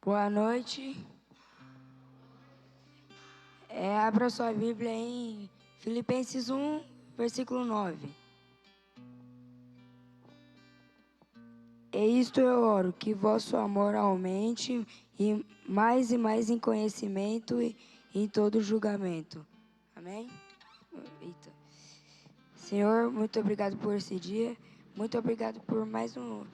Boa noite. Abra sua Bíblia em Filipenses 1, versículo 9. E isto eu oro, que vosso amor aumente e mais em conhecimento e em todo julgamento. Amém? Eita. Senhor, muito obrigado por esse dia. Muito obrigado por mais um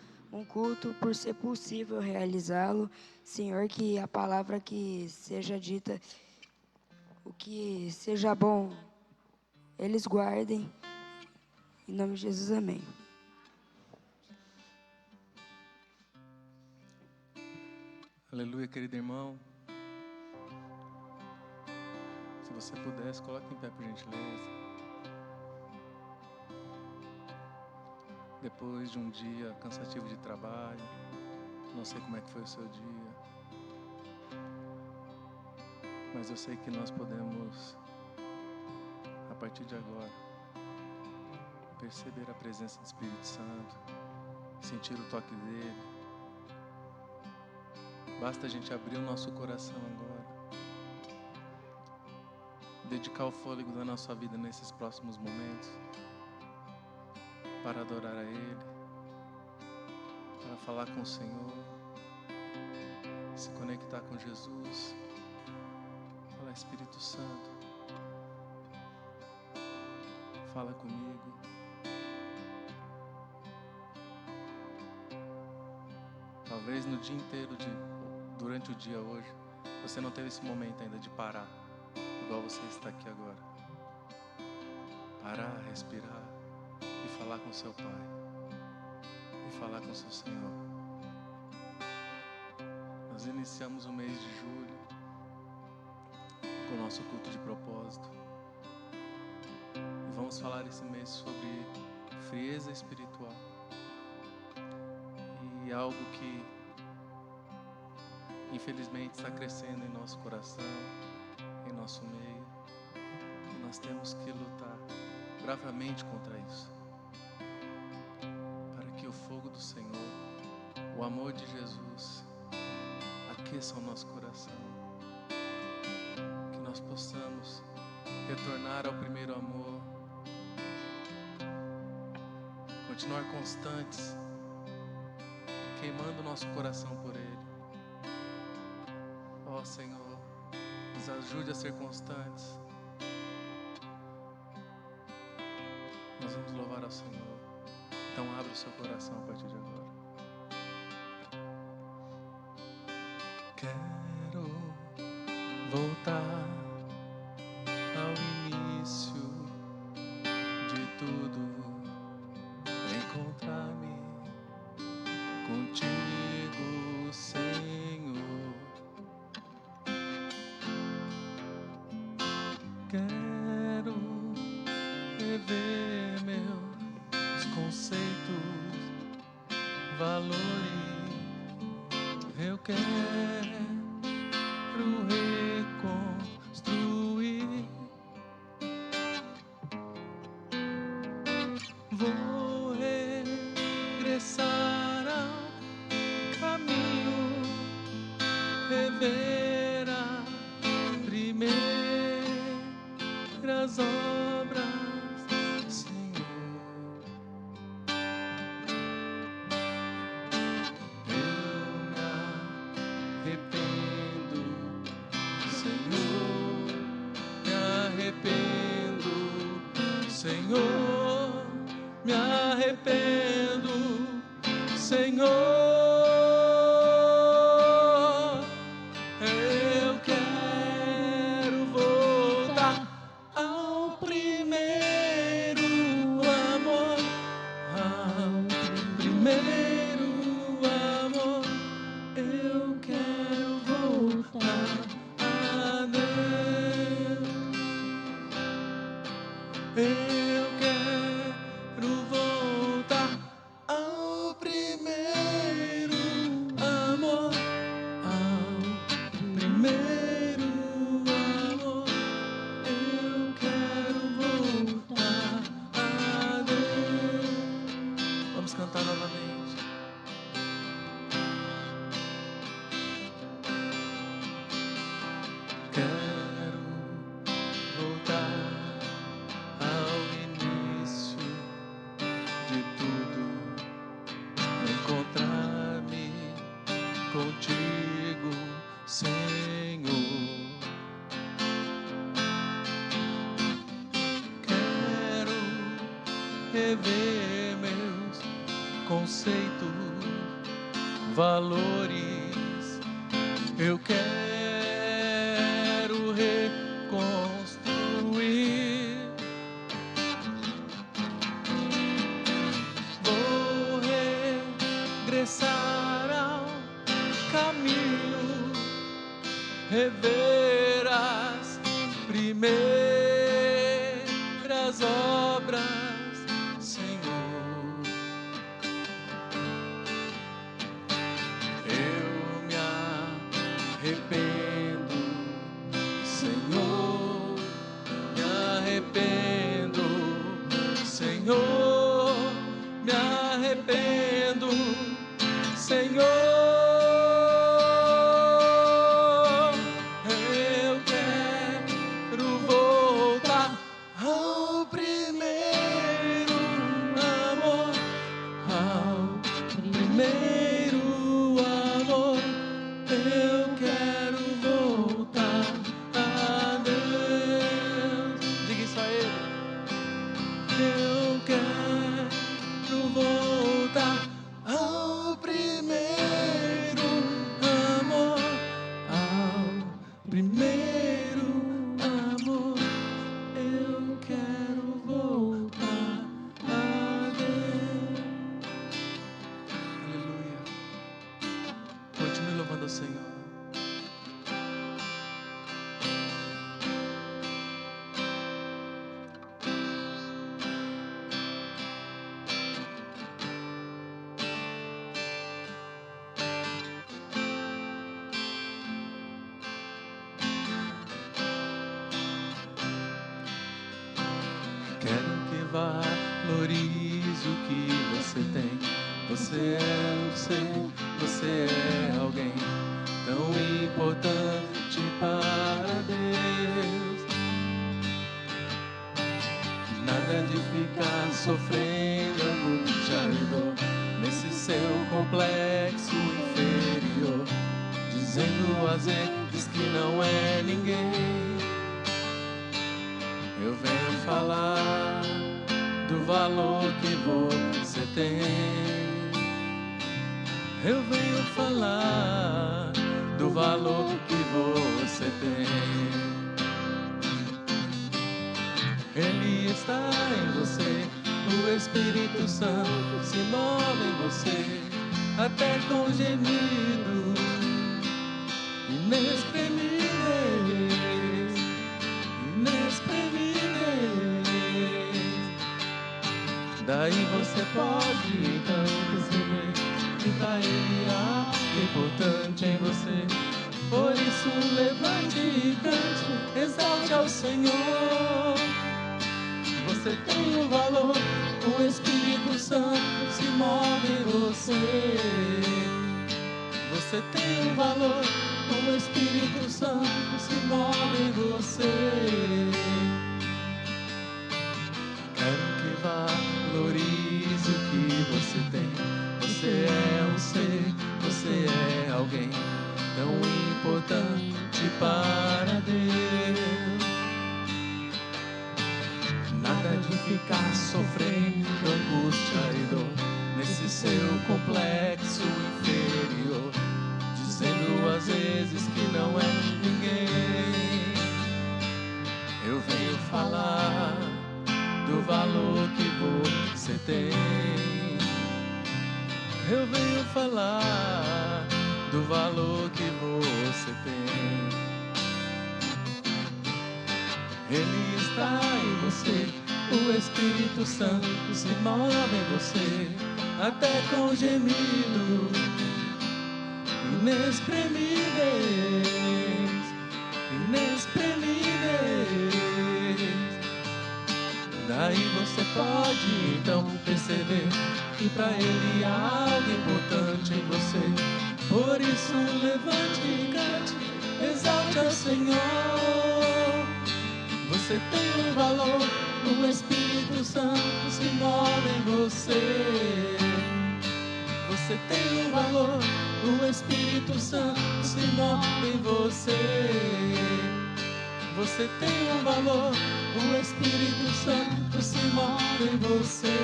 culto, por ser possível realizá-lo. Senhor, que a palavra que seja dita, o que seja bom, eles guardem. Em nome de Jesus, amém. Aleluia, querido irmão. Se você pudesse, coloque em pé, por gentileza. Depois de um dia cansativo de trabalho, não sei como é que foi o seu dia, mas eu sei que nós podemos, a partir de agora, perceber a presença do Espírito Santo, sentir o toque dele. Basta a gente abrir o nosso coração agora, dedicar o fôlego da nossa vida nesses próximos momentos, para adorar a Ele, para falar com o Senhor, se conectar com Jesus. Fala, Espírito Santo, fala comigo. Talvez no dia inteiro, durante o dia hoje, você não teve esse momento ainda de parar, igual você está aqui agora. Parar, respirar e falar com seu Pai, e falar com seu Senhor. Nós iniciamos o mês de julho com o nosso culto de propósito. E vamos falar esse mês sobre frieza espiritual. E algo que infelizmente está crescendo em nosso coração, em nosso meio. E nós temos que lutar bravamente contra isso, para que o fogo do Senhor, o amor de Jesus, aqueça o nosso coração. Que nós possamos retornar ao primeiro amor, continuar constantes, queimando o nosso coração por Ele. Ó Senhor, nos ajude a ser constantes. Nós vamos louvar ao Senhor. Então abra o seu coração a partir de agora. Quero voltar ao início de tudo, encontrar-me contigo, Senhor. Quero rever meus conceitos, valores. Eu quero reconstruir. Vou regressar ao caminho, rever as primeiras obras, Senhor. Eu me arrependo, Senhor, me arrependo, Senhor, me arrependo, Senhor. Eu quero voltar ao primeiro amor, ao primeiro amor. Eu quero voltar a Deus. Eu quero voltar ao primeiro amor, ao primeiro amor. Eu quero voltar a Deus. Vamos cantar novamente. Quero voltar ao início de tudo, encontrar-me contigo, Senhor. Quero rever meus conceitos, valores. Eu quero reconstruir. Vou regressar ao caminho, rever as primeiras obras, Senhor. Eu me arrependo, Senhor, me arrependo, Senhor, me arrependo, Senhor. Eu quero voltar ao primeiro ao Senhor. Quero que valorize o que você tem. Você é um ser, você é alguém tão importante para Deus. Nada de ficar sofrendo angústia e dor nesse seu complexo inferior, dizendo às vezes que não é ninguém. Eu venho falar do valor que você tem. Eu venho falar do valor que você tem. Ele está em você, o Espírito Santo se move em você, até com gemidos inexprimíveis, inexprimíveis. Daí você pode então perceber que pra Ele há algo importante em você. Por isso levante e cante, exalte ao Senhor. Você tem um valor, o Espírito Santo se move em você. Você tem um valor, o Espírito Santo se move em você. Quero que valorize o que você tem. Você é um ser, você é alguém tão importante para Deus. Nada de ficar sofrendo angústia e dor nesse seu complexo inferior, dizendo às vezes que não é ninguém. Eu venho falar do valor que você tem. Eu venho falar do valor que você tem. Ele está em você, o Espírito Santo se move em você, até com gemidos inexprimíveis, inexprimíveis. Daí você pode então perceber que pra Ele há algo importante em você. Por isso levante e cante, exalte ao Senhor. Você tem um valor, o Espírito Santo se move em você. Você tem um valor, o Espírito Santo se move em você. Você tem um valor, o Espírito Santo se move em você.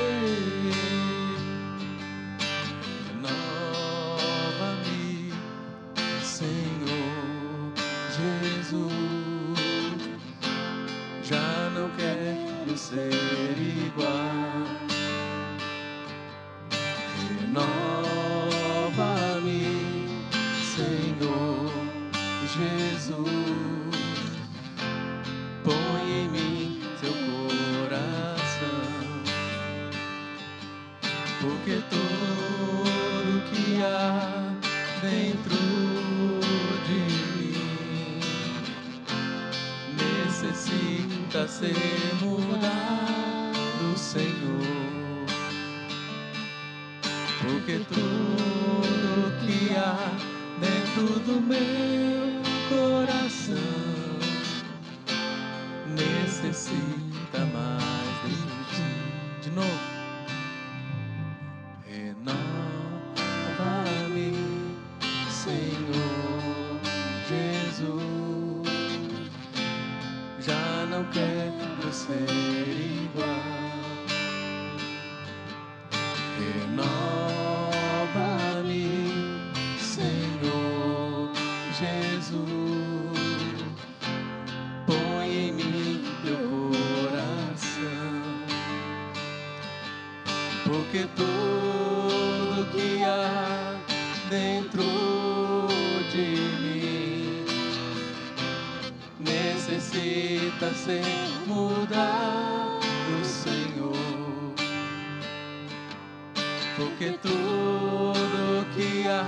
Renova-me, Senhor Jesus. Já não quero ser igual. Renova-me, Senhor Jesus. Põe em mim teu coração, porque tudo que há dentro de mim necessita ser mudado, Senhor. Porque tudo que há dentro do meu coração necessita mais de ti. De novo. Renova-me, Senhor Jesus. Já não quero ser igual. Renova-me, Senhor Jesus. Põe em mim teu coração, porque tudo que há dentro de necessita ser mudado, Senhor, porque tudo que há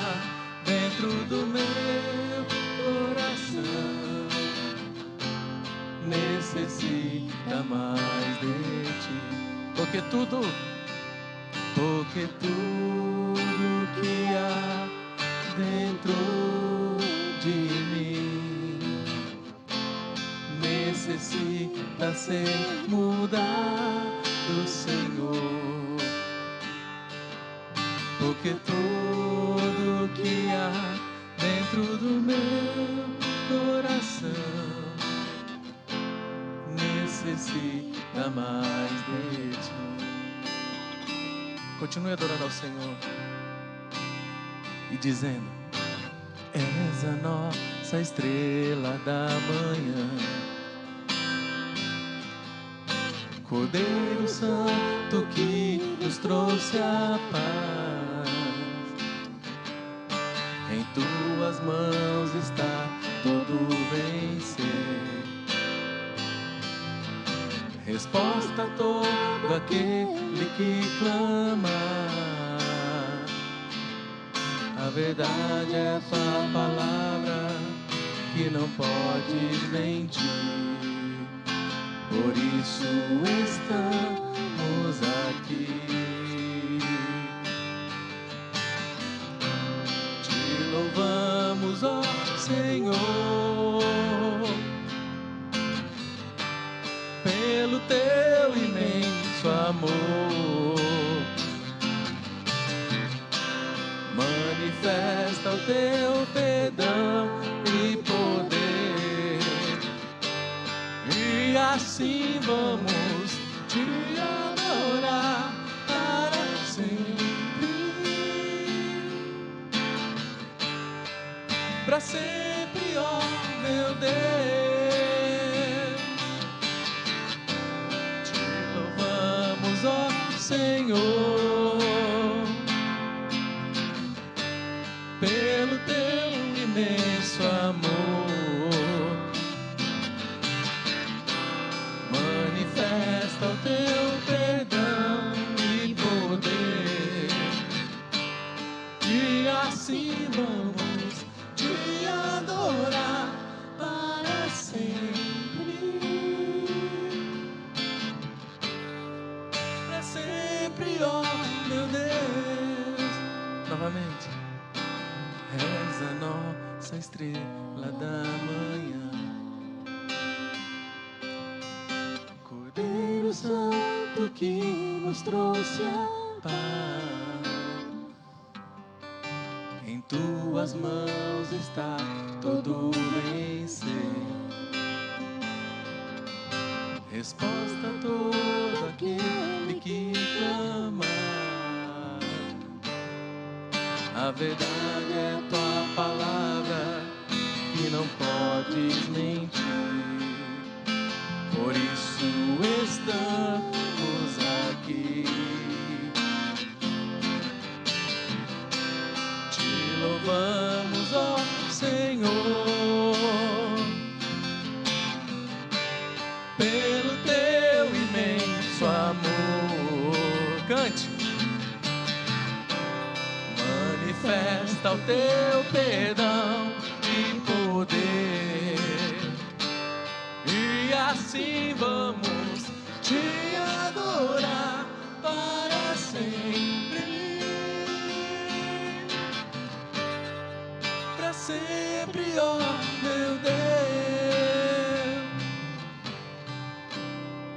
dentro do meu coração necessita mais de ti. Porque tudo que há dentro de mim necessita ser mudado, Senhor, porque tudo que há dentro do meu coração necessita mais de ti. Continue adorando ao Senhor e dizendo: és a nossa estrela da manhã, Cordeiro Santo que nos trouxe a paz. Em tuas mãos está todo vencer, resposta a todo aquele que clama. A verdade é a tua palavra que não pode mentir. Por isso estamos aqui. Te louvamos, ó Senhor, pelo teu imenso amor. Manifesta o teu perdão e poder, e assim vamos te adorar para sempre. Para sempre, ó meu Deus, te louvamos, ó Senhor, pelo teu imenso amor. Manifesta o teu perdão e poder, e assim vamos te adorar para sempre. Para sempre, ó meu Deus. Novamente. És a nossa estrela da manhã, Cordeiro Santo que nos trouxe a paz. Em tuas mãos está todo vencer, resposta a todo aquele que clama. A verdade é tua palavra que não podes mentir. Por isso estamos aqui. Te louvamos, ó Senhor, pelo teu imenso amor. Cante. Manifesta o teu perdão e poder, e assim vamos te adorar para sempre. Para sempre, ó meu Deus,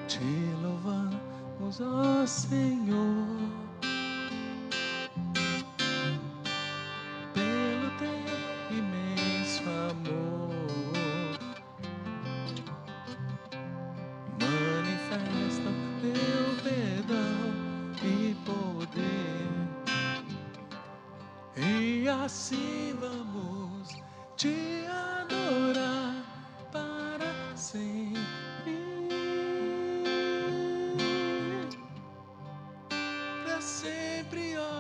te louvamos, ó Senhor, assim vamos te adorar para sempre. Para sempre, ó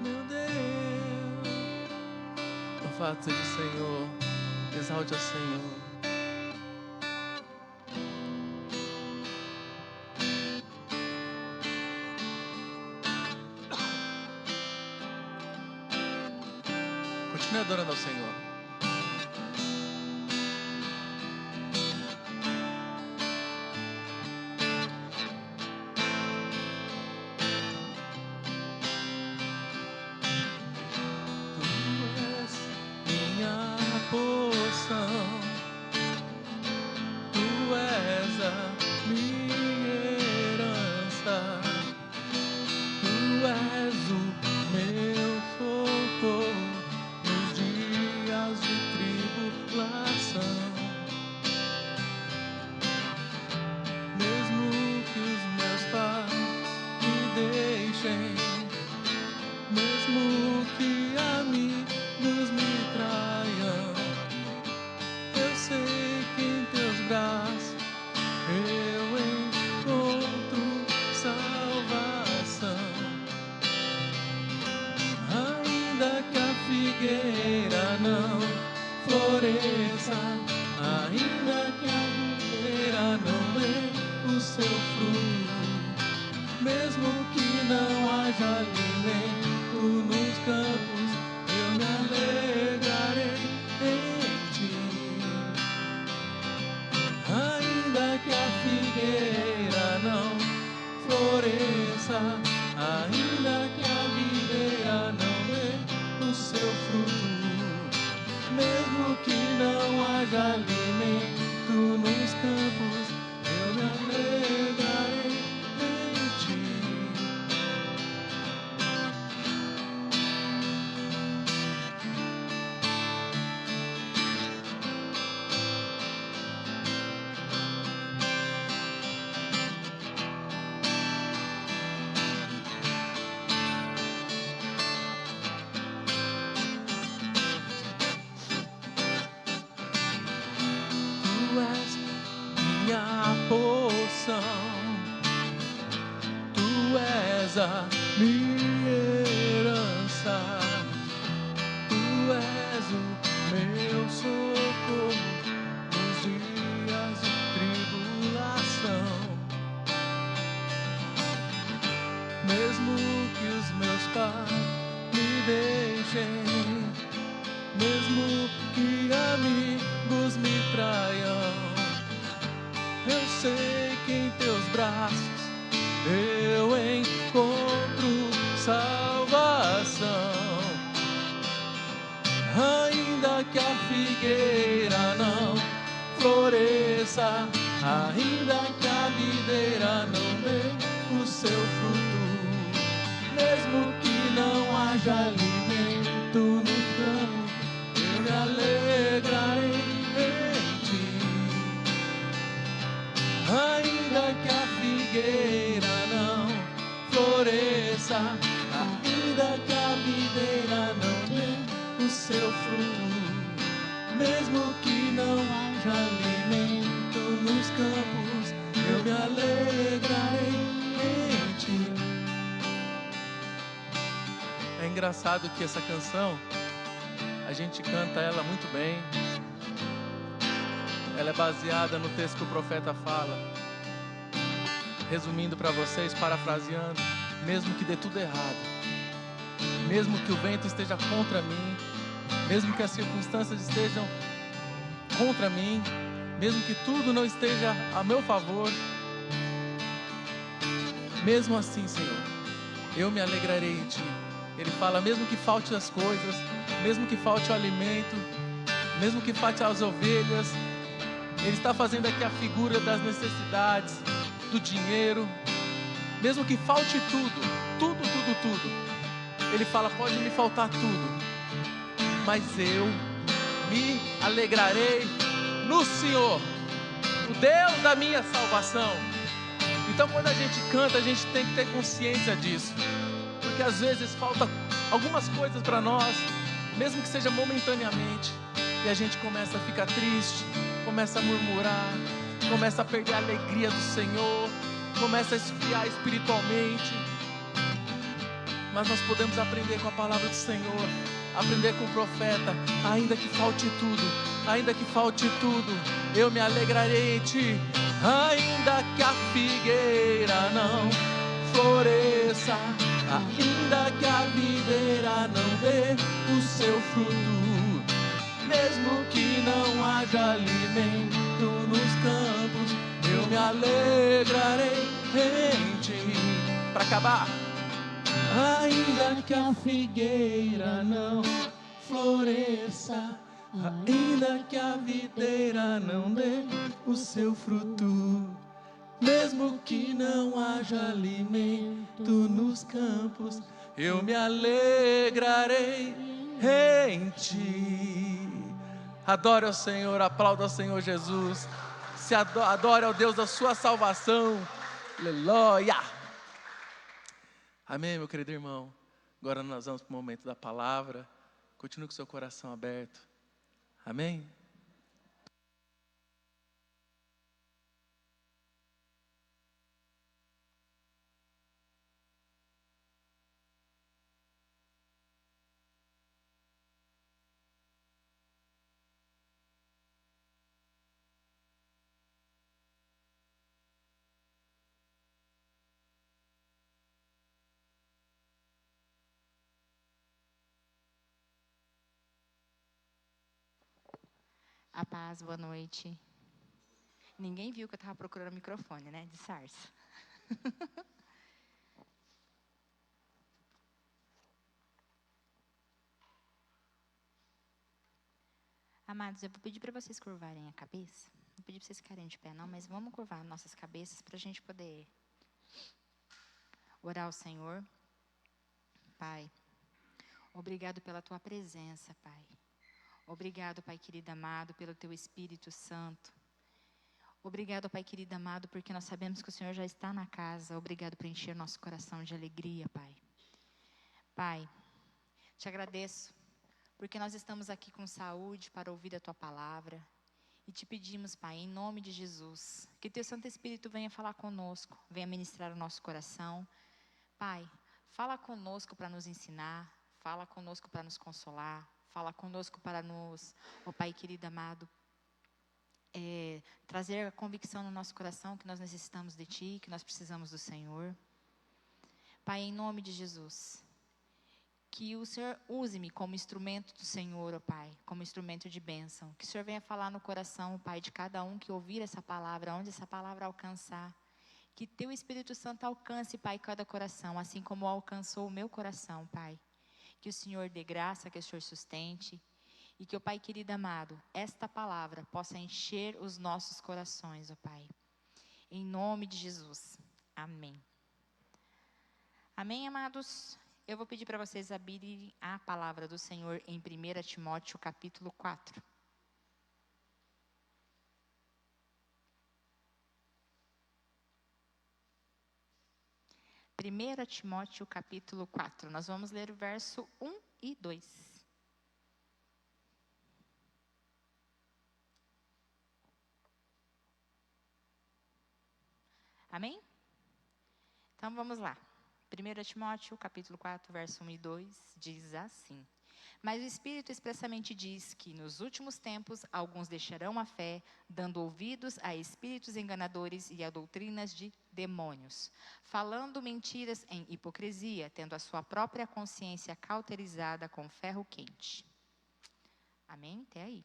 meu Deus. Louvado seja o Senhor, exalte ao Senhor. adorando ao Senhor. Tu és a minha herança, Tu és o meu socorro nos dias de tribulação. Mesmo que os meus pais me deixem, mesmo que amigos me traiam, eu sei que em Teus braços eu encontro salvação. Ainda que a figueira não floresça, ainda que a videira não dê o seu fruto, mesmo que não haja alimento no campo, eu me alegrarei em Ti. Ainda que a figueira não floresça, ainda que a videira não dê o seu fruto, mesmo que não haja alimento nos campos, eu me alegrarei em Ti. É engraçado que essa canção, a gente canta ela muito bem. Ela é baseada no texto que o profeta fala. Resumindo para vocês, parafraseando: mesmo que dê tudo errado, mesmo que o vento esteja contra mim, mesmo que as circunstâncias estejam contra mim, mesmo que tudo não esteja a meu favor, mesmo assim, Senhor, eu me alegrarei em Ti. Ele fala: mesmo que falte as coisas, mesmo que falte o alimento, mesmo que falte as ovelhas. Ele está fazendo aqui a figura das necessidades, do dinheiro, mesmo que falte tudo. Ele fala: pode me faltar tudo, mas eu me alegrarei no Senhor, o Deus da minha salvação. Então, quando a gente canta, a gente tem que ter consciência disso, porque às vezes falta algumas coisas para nós, mesmo que seja momentaneamente, e a gente começa a ficar triste, começa a murmurar, começa a perder a alegria do Senhor, começa a esfriar espiritualmente. Mas nós podemos aprender com a palavra do Senhor, aprender com o profeta: ainda que falte tudo, eu me alegrarei em Ti. Ainda que a figueira não floresça, ainda que a videira não dê o seu fruto, haja alimento nos campos, eu me alegrarei em ti. Para acabar, ainda que a figueira não floresça, ainda que a videira não dê o seu fruto, mesmo que não haja alimento nos campos, eu me alegrarei em ti. Adore ao Senhor, aplauda ao Senhor Jesus. Se adore ao Deus da sua salvação. Aleluia. Amém, meu querido irmão. Agora nós vamos para o momento da palavra. Continue com seu coração aberto. Amém? A paz, boa noite. Ninguém viu que eu estava procurando o microfone, né? De sarça. Amados, eu vou pedir para vocês curvarem a cabeça. Não vou pedir para vocês ficarem de pé, não, mas vamos curvar nossas cabeças para a gente poder orar ao Senhor. Pai, obrigado pela tua presença, Pai. Obrigado, Pai querido amado, pelo teu Espírito Santo. Obrigado, Pai querido amado, porque nós sabemos que o Senhor já está na casa. Obrigado por encher nosso coração de alegria, Pai. Pai, te agradeço, porque nós estamos aqui com saúde para ouvir a tua palavra. E te pedimos, Pai, em nome de Jesus, que teu Santo Espírito venha falar conosco, venha ministrar o nosso coração. Pai, fala conosco para nos ensinar, fala conosco para nos consolar, fala conosco para nos, ó Pai querido amado, trazer a convicção no nosso coração que nós necessitamos de Ti, que nós precisamos do Senhor. Pai, em nome de Jesus, que o Senhor use-me como instrumento do Senhor, ó Pai, como instrumento de bênção. Que o Senhor venha falar no coração, ó Pai, de cada um que ouvir essa palavra, onde essa palavra alcançar. Que Teu Espírito Santo alcance, Pai, cada coração, assim como alcançou o meu coração, Pai. Que o Senhor dê graça, que o Senhor sustente. E que, ó Pai querido amado, esta palavra possa encher os nossos corações, ó Pai. Em nome de Jesus. Amém. Amém, amados? Eu vou pedir para vocês abrirem a palavra do Senhor em 1 Timóteo capítulo 4. Primeira Timóteo capítulo 4. Nós vamos ler o verso 1 e 2. Amém? Então vamos lá. 1 Timóteo, capítulo 4, verso 1 e 2, diz assim: Mas o Espírito expressamente diz que nos últimos tempos alguns deixarão a fé, dando ouvidos a espíritos enganadores e a doutrinas de demônios, falando mentiras em hipocrisia, tendo a sua própria consciência cauterizada com ferro quente. Amém? Até aí.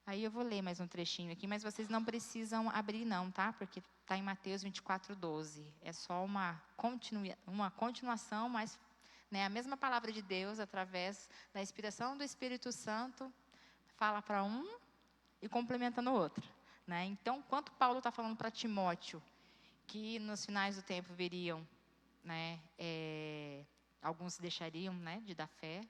Aí eu vou ler mais um trechinho aqui, mas vocês não precisam abrir não, tá? Porque está em Mateus 24:12. É só uma continuação, mas a mesma palavra de Deus, através da inspiração do Espírito Santo, fala para um e complementa no outro. Então, enquanto Paulo está falando para Timóteo, que nos finais do tempo viriam, alguns deixariam de dar fé,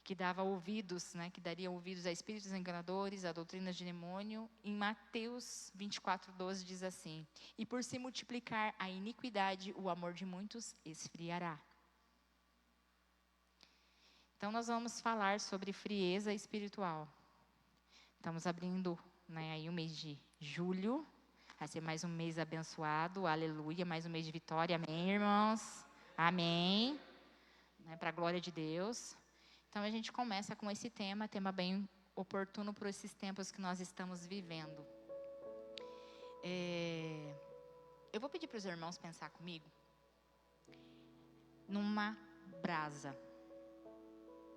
que dava ouvidos, que daria ouvidos a espíritos enganadores, a doutrinas de demônio. Em Mateus 24:12 diz assim: E por se multiplicar a iniquidade, o amor de muitos esfriará. Então nós vamos falar sobre frieza espiritual. Estamos abrindo aí o mês de julho, vai ser mais um mês abençoado, aleluia, mais um mês de vitória, amém, irmãos? Amém, para a glória de Deus. Então, a gente começa com esse tema bem oportuno para esses tempos que nós estamos vivendo. Eu vou pedir para os irmãos pensar comigo numa brasa.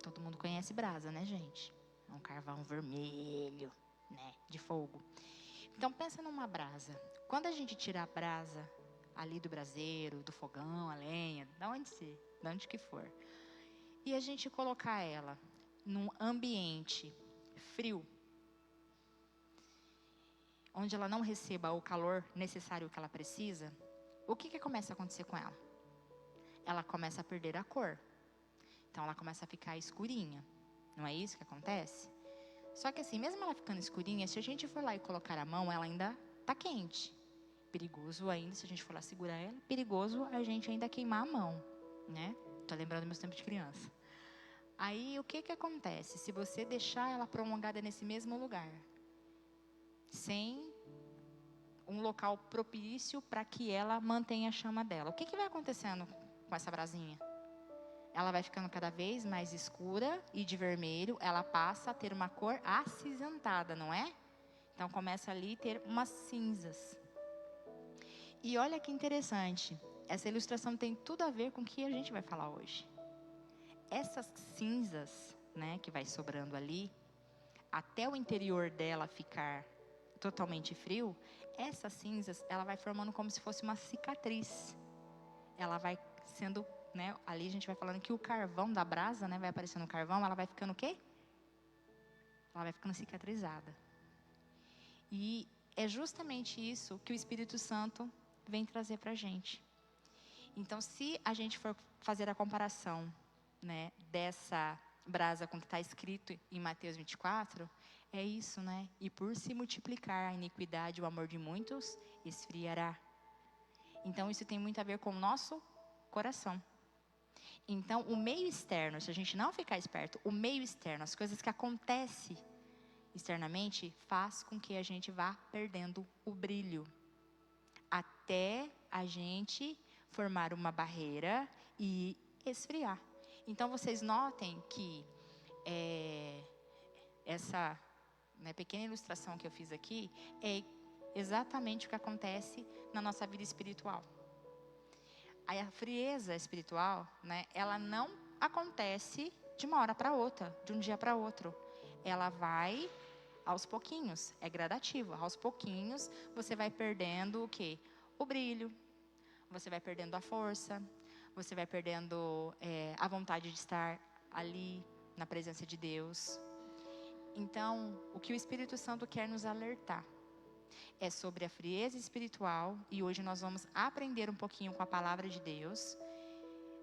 Todo mundo conhece brasa, né, gente? um carvão vermelho, né, de fogo. Então pensa numa brasa. Quando a gente tira a brasa ali do braseiro, do fogão, a lenha, de onde que for, e a gente colocar ela num ambiente frio, onde ela não receba o calor necessário que ela precisa, o que começa a acontecer com ela? Ela começa a perder a cor. Então ela começa a ficar escurinha. Não é isso que acontece? Só que assim, mesmo ela ficando escurinha, se a gente for lá e colocar a mão, ela ainda está quente. Perigoso ainda, se a gente for lá segurar ela, perigoso a gente ainda queimar a mão, né? Tô lembrando meus tempos de criança. Aí, o que acontece? Se você deixar ela prolongada nesse mesmo lugar, sem um local propício para que ela mantenha a chama dela, o que vai acontecendo com essa brasinha? Ela vai ficando cada vez mais escura e de vermelho, ela passa a ter uma cor acinzentada, não é? Então começa ali a ter umas cinzas. E olha que interessante, essa ilustração tem tudo a ver com o que a gente vai falar hoje. Essas cinzas, né, que vai sobrando ali, até o interior dela ficar totalmente frio, essas cinzas, ela vai formando como se fosse uma cicatriz. Ela vai sendo, né, ali a gente vai falando que o carvão da brasa, né, vai aparecendo o carvão, ela vai ficando o quê? Ela vai ficando cicatrizada. E é justamente isso que o Espírito Santo vem trazer para a gente. Então, se a gente for fazer a comparação, né, dessa brasa com o que está escrito em Mateus 24, é isso, né? E por se multiplicar a iniquidade, o amor de muitos esfriará. Então, isso tem muito a ver com o nosso coração. Então, o meio externo, se a gente não ficar esperto, o meio externo, as coisas que acontecem externamente, faz com que a gente vá perdendo o brilho. Até a gente formar uma barreira e esfriar. Então, vocês notem que essa, né, pequena ilustração que eu fiz aqui é exatamente o que acontece na nossa vida espiritual. Aí a frieza espiritual, né, ela não acontece de uma hora para outra, de um dia para outro. Ela vai aos pouquinhos, é gradativo. Aos pouquinhos você vai perdendo o quê? O brilho, você vai perdendo a força, você vai perdendo a vontade de estar ali na presença de Deus. Então, o que o Espírito Santo quer nos alertar é sobre a frieza espiritual, e hoje nós vamos aprender um pouquinho com a palavra de Deus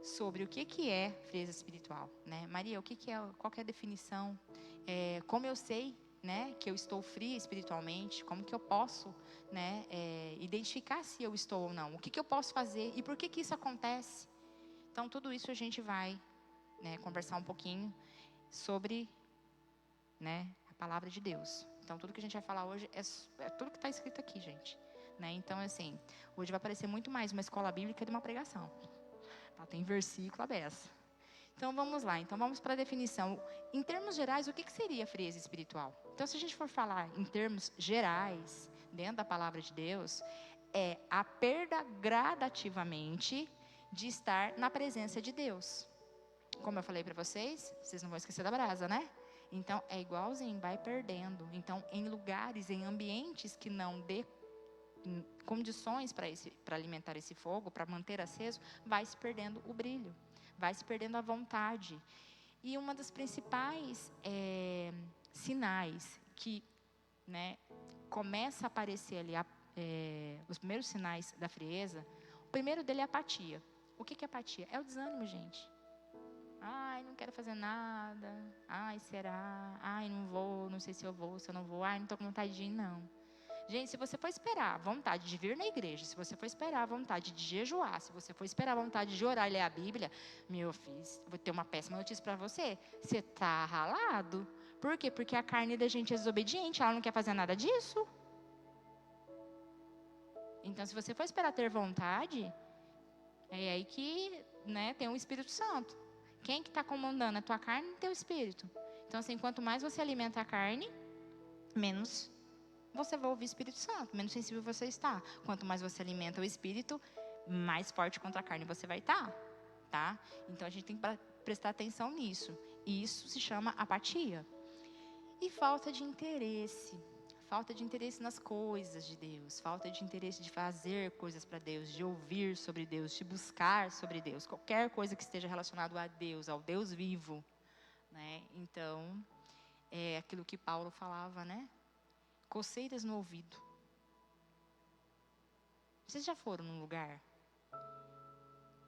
sobre o que é frieza espiritual, né? Maria, o que é, qual que é a definição? Como eu sei, né, que eu estou fria espiritualmente? Como que eu posso, né, identificar se eu estou ou não? O que eu posso fazer e por que isso acontece? Então, tudo isso a gente vai, né, conversar um pouquinho sobre, né, a palavra de Deus. Então, tudo que a gente vai falar hoje é tudo que está escrito aqui, gente. Né? Então, assim, hoje vai parecer muito mais uma escola bíblica de uma pregação. Tá? Tem versículo à beça. Então, vamos lá. Então, vamos para a definição. Em termos gerais, o que seria frieza espiritual? Então, se a gente for falar em termos gerais, dentro da palavra de Deus, é a perda gradativamente de estar na presença de Deus. Como eu falei para vocês não vão esquecer da brasa, né? Então, é igualzinho, vai perdendo. Então, em lugares, em ambientes que não dê condições para alimentar esse fogo, para manter aceso, vai se perdendo o brilho, vai se perdendo a vontade. E uma das principais sinais que, né, começa a aparecer ali, os primeiros sinais da frieza, o primeiro dele é a apatia. O que é apatia? É o desânimo, gente. Ai, não quero fazer nada. Ai, será? Ai, não vou, não sei se eu vou, se eu não vou. Ai, não estou com vontade de ir, não. Gente, se você for esperar a vontade de vir na igreja, se você for esperar a vontade de jejuar, se você for esperar a vontade de orar e ler a Bíblia, meu filho, vou ter uma péssima notícia para você. Você está ralado. Por quê? Porque a carne da gente é desobediente, ela não quer fazer nada disso. Então, se você for esperar ter vontade, é aí que, né, tem o Espírito Santo. Quem que está comandando? A tua carne e o teu espírito. Então, assim, quanto mais você alimenta a carne, menos você vai ouvir o Espírito Santo, menos sensível você está. Quanto mais você alimenta o espírito, mais forte contra a carne você vai estar, tá? Então, a gente tem que prestar atenção nisso. E isso se chama apatia. E falta de interesse. Falta de interesse nas coisas de Deus. Falta de interesse de fazer coisas para Deus, de ouvir sobre Deus, de buscar sobre Deus. Qualquer coisa que esteja relacionado a Deus, ao Deus vivo, né? Então, é aquilo que Paulo falava, né? Coceiras no ouvido. Vocês já foram num lugar,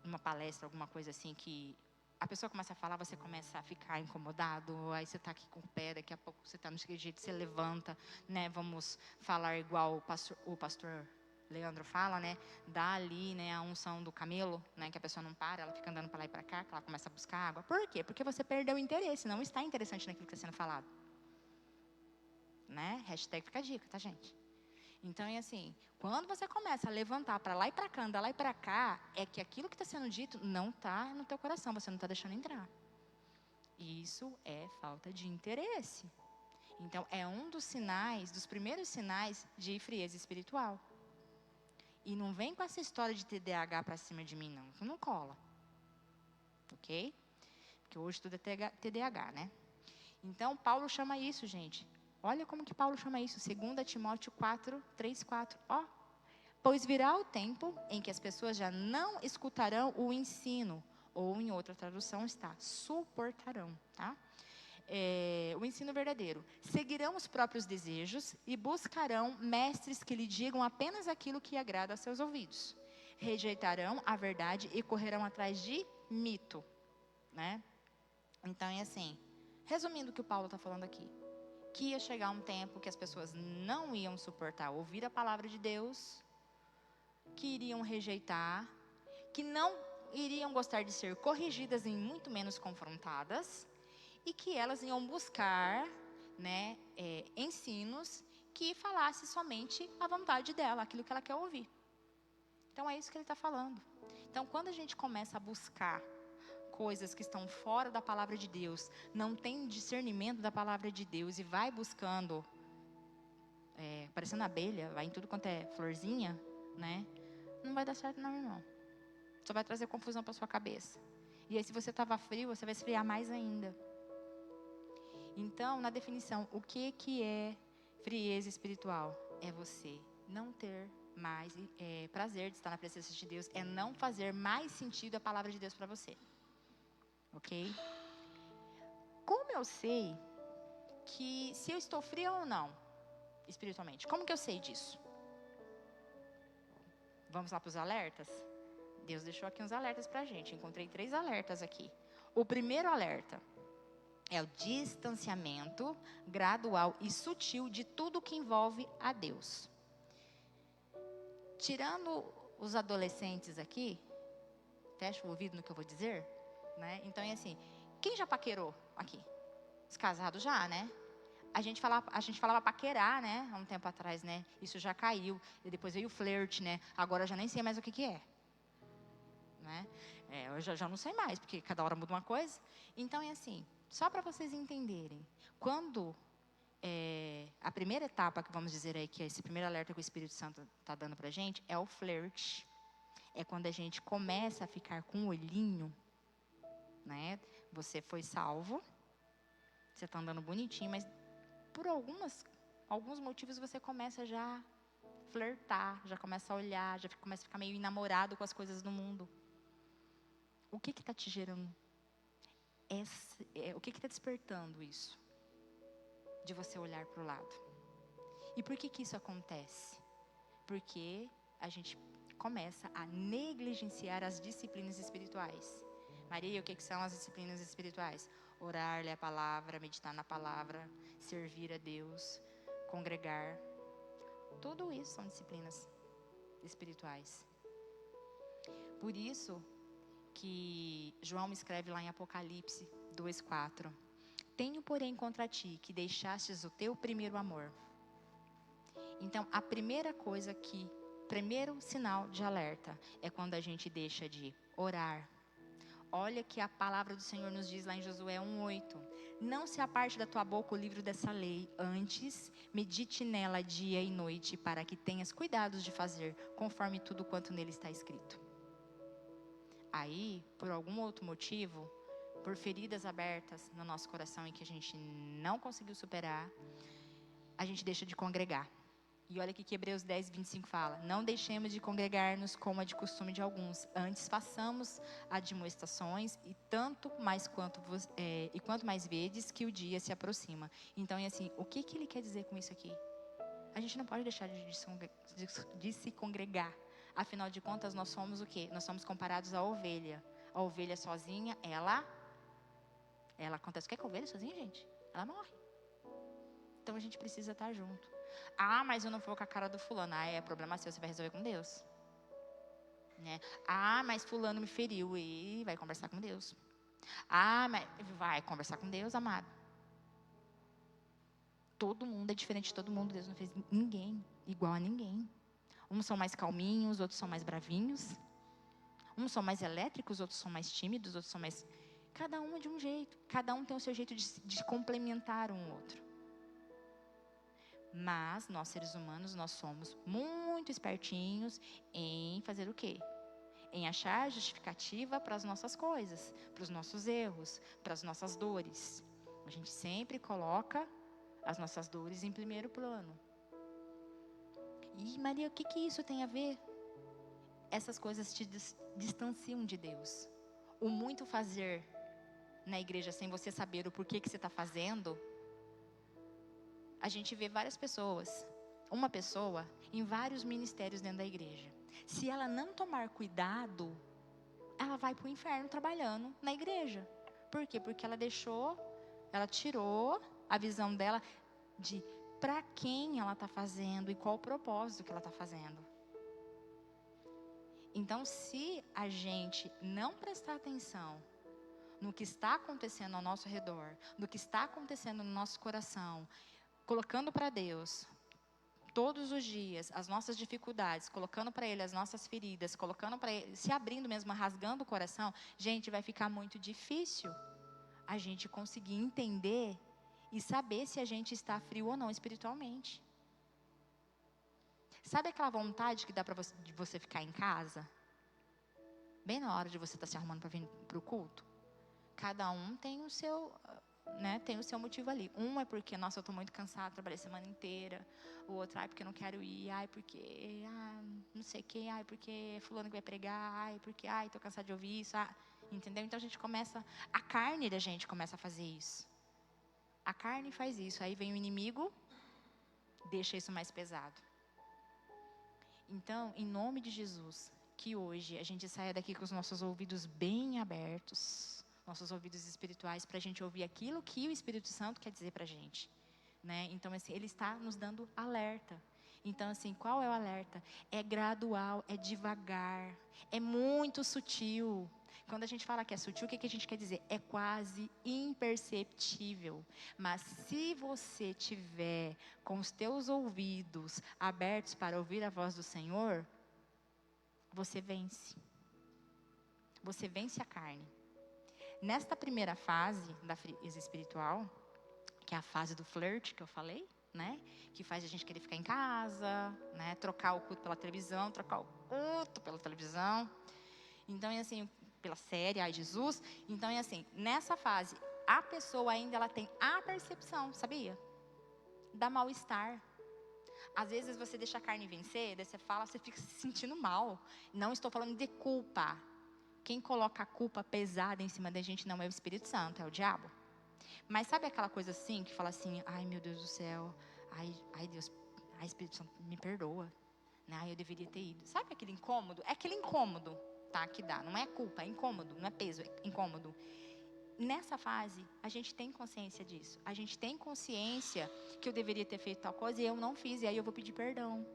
numa palestra, alguma coisa assim, que a pessoa começa a falar, você começa a ficar incomodado, aí você está aqui com o pé, daqui a pouco você está no jeito, você levanta, né? Vamos falar igual o pastor Leandro fala, né? Dá ali, né, a unção do camelo, né? Que a pessoa não para, ela fica andando para lá e para cá, que ela começa a buscar água. Por quê? Porque você perdeu o interesse, não está interessante naquilo que está sendo falado. Né? Hashtag fica a dica, tá, gente? Então, é assim, quando você começa a levantar para lá e para cá, andar lá e para cá, é que aquilo que está sendo dito não está no teu coração, você não está deixando entrar. Isso é falta de interesse. Então, é um dos sinais, dos primeiros sinais de frieza espiritual. E não vem com essa história de TDAH para cima de mim, não. Não cola. Ok? Porque hoje tudo é TDAH, né? Então, Paulo chama isso, gente. Olha como que Paulo chama isso. 2 Timóteo 4, 3, 4. Ó. Pois virá o tempo em que as pessoas já não escutarão o ensino. Ou em outra tradução está, suportarão, tá? O ensino verdadeiro. Seguirão os próprios desejos e buscarão mestres que lhe digam apenas aquilo que agrada a seus ouvidos. Rejeitarão a verdade e correrão atrás de mito, né? Então, é assim, resumindo o que o Paulo está falando aqui, que ia chegar um tempo que as pessoas não iam suportar ouvir a palavra de Deus, que iriam rejeitar, que não iriam gostar de ser corrigidas e muito menos confrontadas, e que elas iam buscar, né, ensinos que falasse somente a vontade dela, aquilo que ela quer ouvir. Então, é isso que ele está falando. Então, quando a gente começa a buscar coisas que estão fora da palavra de Deus, não tem discernimento da palavra de Deus e vai buscando, parecendo abelha, vai em tudo quanto é florzinha, né? Não vai dar certo não, irmão. Só vai trazer confusão para sua cabeça. E aí, se você estava frio, você vai esfriar mais ainda. Então, na definição, o que é frieza espiritual? É você não ter mais prazer de estar na presença de Deus, é não fazer mais sentido a palavra de Deus para você. Ok? Como eu sei que se eu estou fria ou não, espiritualmente? Como que eu sei disso? Vamos lá para os alertas? Deus deixou aqui uns alertas para a gente. Encontrei 3 alertas aqui. O primeiro alerta é o distanciamento gradual e sutil de tudo que envolve a Deus. Tirando os adolescentes aqui, fecha o ouvido no que eu vou dizer, né? Então é assim, quem já paquerou aqui? Os casados já, né? A gente falava paquerar, né? Há um tempo atrás, né? Isso já caiu. E depois veio o flerte, né? Agora eu já nem sei mais o que é. Né? Eu já não sei mais, porque cada hora muda uma coisa. Então é assim, só para vocês entenderem. Quando a primeira etapa, que vamos dizer aí, que é esse primeiro alerta que o Espírito Santo está dando para a gente, é o flerte. É quando a gente começa a ficar com o olhinho, né? Você foi salvo, você está andando bonitinho, mas por alguns motivos você começa já a flertar, já começa a olhar, já começa a ficar meio enamorado com as coisas do mundo. O que está te gerando? O que está despertando isso? De você olhar para o lado. E por que isso acontece? Porque a gente começa a negligenciar as disciplinas espirituais. Maria, o que são as disciplinas espirituais? Orar, ler a palavra, meditar na palavra, servir a Deus, congregar. Tudo isso são disciplinas espirituais. Por isso que João escreve lá em Apocalipse 2:4. Tenho, porém, contra ti que deixastes o teu primeiro amor. Então, a primeira coisa primeiro sinal de alerta é quando a gente deixa de orar. Olha que a palavra do Senhor nos diz lá em Josué 1:8. Não se aparte da tua boca o livro dessa lei, antes medite nela dia e noite, para que tenhas cuidados de fazer conforme tudo quanto nele está escrito. Aí, por algum outro motivo, por feridas abertas no nosso coração e que a gente não conseguiu superar, a gente deixa de congregar. E olha aqui que Hebreus 10, 25 fala: não deixemos de congregar-nos como é de costume de alguns, antes façamos admoestações, e quanto mais vedes que o dia se aproxima. Então, é assim, o que ele quer dizer com isso aqui? A gente não pode deixar de se congregar. Afinal de contas, nós somos o quê? Nós somos comparados à ovelha. A ovelha sozinha, ela acontece o que é com a ovelha sozinha, gente? Ela morre. Então a gente precisa estar junto. Ah, mas eu não vou com a cara do fulano. Ah, é problema seu, você vai resolver com Deus. Né? Ah, mas fulano me feriu. E vai conversar com Deus. Ah, mas vai conversar com Deus, amado. Todo mundo é diferente de todo mundo. Deus não fez ninguém igual a ninguém. Uns são mais calminhos, outros são mais bravinhos. Uns são mais elétricos, outros são mais tímidos, outros são mais... Cada um é de um jeito. Cada um tem o seu jeito de complementar um outro. Mas nós, seres humanos, nós somos muito espertinhos em fazer o quê? Em achar justificativa para as nossas coisas, para os nossos erros, para as nossas dores. A gente sempre coloca as nossas dores em primeiro plano. E Maria, o que isso tem a ver? Essas coisas te distanciam de Deus. O muito fazer na igreja sem você saber o porquê que você está fazendo. A gente vê várias pessoas, uma pessoa em vários ministérios dentro da igreja. Se ela não tomar cuidado, ela vai para o inferno trabalhando na igreja. Por quê? Porque ela tirou a visão dela de para quem ela está fazendo e qual o propósito que ela está fazendo. Então, se a gente não prestar atenção no que está acontecendo ao nosso redor, no que está acontecendo no nosso coração, colocando para Deus todos os dias as nossas dificuldades, colocando para Ele as nossas feridas, colocando para Ele, se abrindo mesmo, rasgando o coração, gente, vai ficar muito difícil a gente conseguir entender e saber se a gente está frio ou não espiritualmente. Sabe aquela vontade que dá para você ficar em casa? Bem na hora de você estar se arrumando para vir para o culto? Cada um tem o seu... tem o seu motivo ali. Um é porque, nossa, eu estou muito cansado, trabalhei a semana inteira. O outro, porque eu não quero ir. Porque, não sei o que. Porque fulano que vai pregar. Porque, estou cansado de ouvir isso. Entendeu? Então a gente começa, a carne da gente começa a fazer isso. A carne faz isso. Aí vem o inimigo, deixa isso mais pesado. Então, em nome de Jesus, que hoje a gente saia daqui com os nossos ouvidos bem abertos, nossos ouvidos espirituais, para a gente ouvir aquilo que o Espírito Santo quer dizer para a gente. Então, assim, Ele está nos dando alerta. Então, assim, qual é o alerta? É gradual, é devagar, é muito sutil. Quando a gente fala que é sutil, o que a gente quer dizer? É quase imperceptível. Mas se você tiver com os teus ouvidos abertos para ouvir a voz do Senhor, você vence. Você vence a carne. Nesta primeira fase da frieza espiritual, que é a fase do flerte que eu falei, que faz a gente querer ficar em casa, trocar o culto pela televisão, trocar o culto pela televisão. Então, é assim, pela série, ai Jesus. Então, é assim, nessa fase, a pessoa ainda ela tem a percepção, sabia? Da mal-estar. Às vezes você deixa a carne vencer, daí você fala, você fica se sentindo mal. Não estou falando de culpa. Quem coloca a culpa pesada em cima da gente não é o Espírito Santo, é o diabo. Mas sabe aquela coisa assim, que fala assim, ai meu Deus do céu, ai Deus, ai Espírito Santo, me perdoa. Eu deveria ter ido. Sabe aquele incômodo? É aquele incômodo, tá, que dá. Não é culpa, é incômodo, não é peso, é incômodo. Nessa fase, a gente tem consciência disso. A gente tem consciência que eu deveria ter feito tal coisa e eu não fiz, e aí eu vou pedir perdão.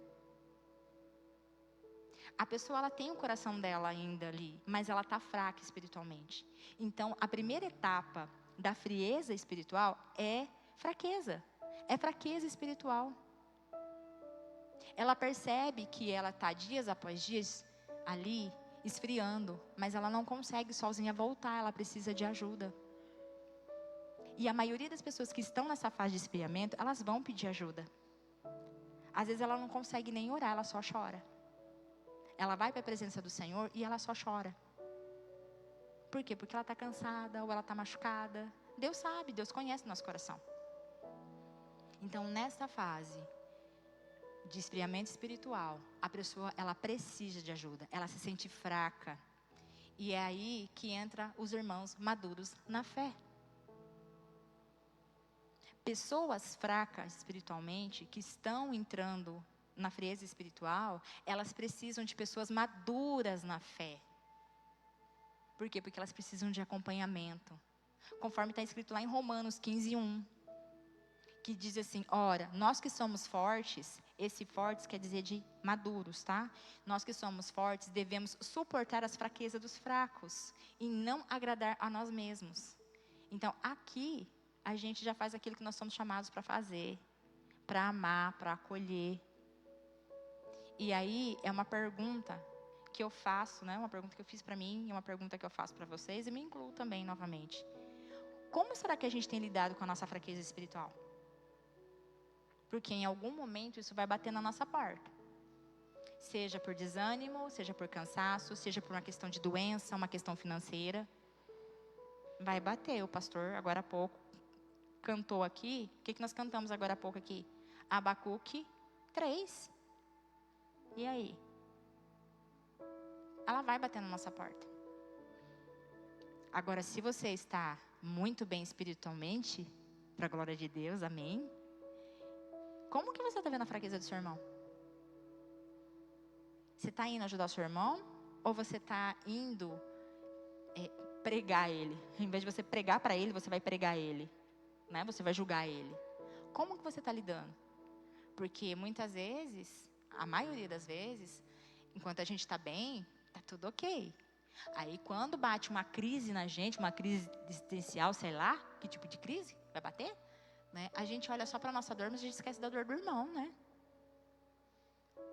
A pessoa, ela tem o coração dela ainda ali, mas ela está fraca espiritualmente. Então, a primeira etapa da frieza espiritual é fraqueza. É fraqueza espiritual. Ela percebe que ela está dias após dias ali, esfriando, mas ela não consegue sozinha voltar, ela precisa de ajuda. E a maioria das pessoas que estão nessa fase de esfriamento, elas vão pedir ajuda. Às vezes ela não consegue nem orar, ela só chora. Ela vai para a presença do Senhor e ela só chora. Por quê? Porque ela está cansada ou ela está machucada. Deus sabe, Deus conhece o nosso coração. Então, nessa fase de esfriamento espiritual, a pessoa, ela precisa de ajuda, ela se sente fraca. E é aí que entra os irmãos maduros na fé. Pessoas fracas espiritualmente, que estão entrando na frieza espiritual, elas precisam de pessoas maduras na fé. Por quê? Porque elas precisam de acompanhamento. Conforme está escrito lá em Romanos 15:1, que diz assim: ora, nós que somos fortes, esse fortes quer dizer de maduros, tá? Nós que somos fortes devemos suportar as fraquezas dos fracos e não agradar a nós mesmos. Então, aqui, a gente já faz aquilo que nós somos chamados para fazer, para amar, para acolher. E aí, é uma pergunta que eu faço, né? Uma pergunta que eu fiz para mim, e uma pergunta que eu faço para vocês, e me incluo também novamente. Como será que a gente tem lidado com a nossa fraqueza espiritual? Porque em algum momento isso vai bater na nossa porta. Seja por desânimo, seja por cansaço, seja por uma questão de doença, uma questão financeira. Vai bater. O pastor, agora há pouco, cantou aqui. O que nós cantamos agora há pouco aqui? Abacuque 3. E aí? Ela vai bater na nossa porta. Agora, se você está muito bem espiritualmente, para a glória de Deus, amém? Como que você está vendo a fraqueza do seu irmão? Você está indo ajudar o seu irmão? Ou você está indo pregar ele? Em vez de você pregar para ele, você vai pregar ele, né? Você vai julgar ele. Como que você está lidando? Porque muitas vezes, a maioria das vezes, enquanto a gente está bem, está tudo ok. Aí quando bate uma crise na gente, uma crise existencial, sei lá, que tipo de crise vai bater, né? A gente olha só para a nossa dor, mas a gente esquece da dor do irmão, né?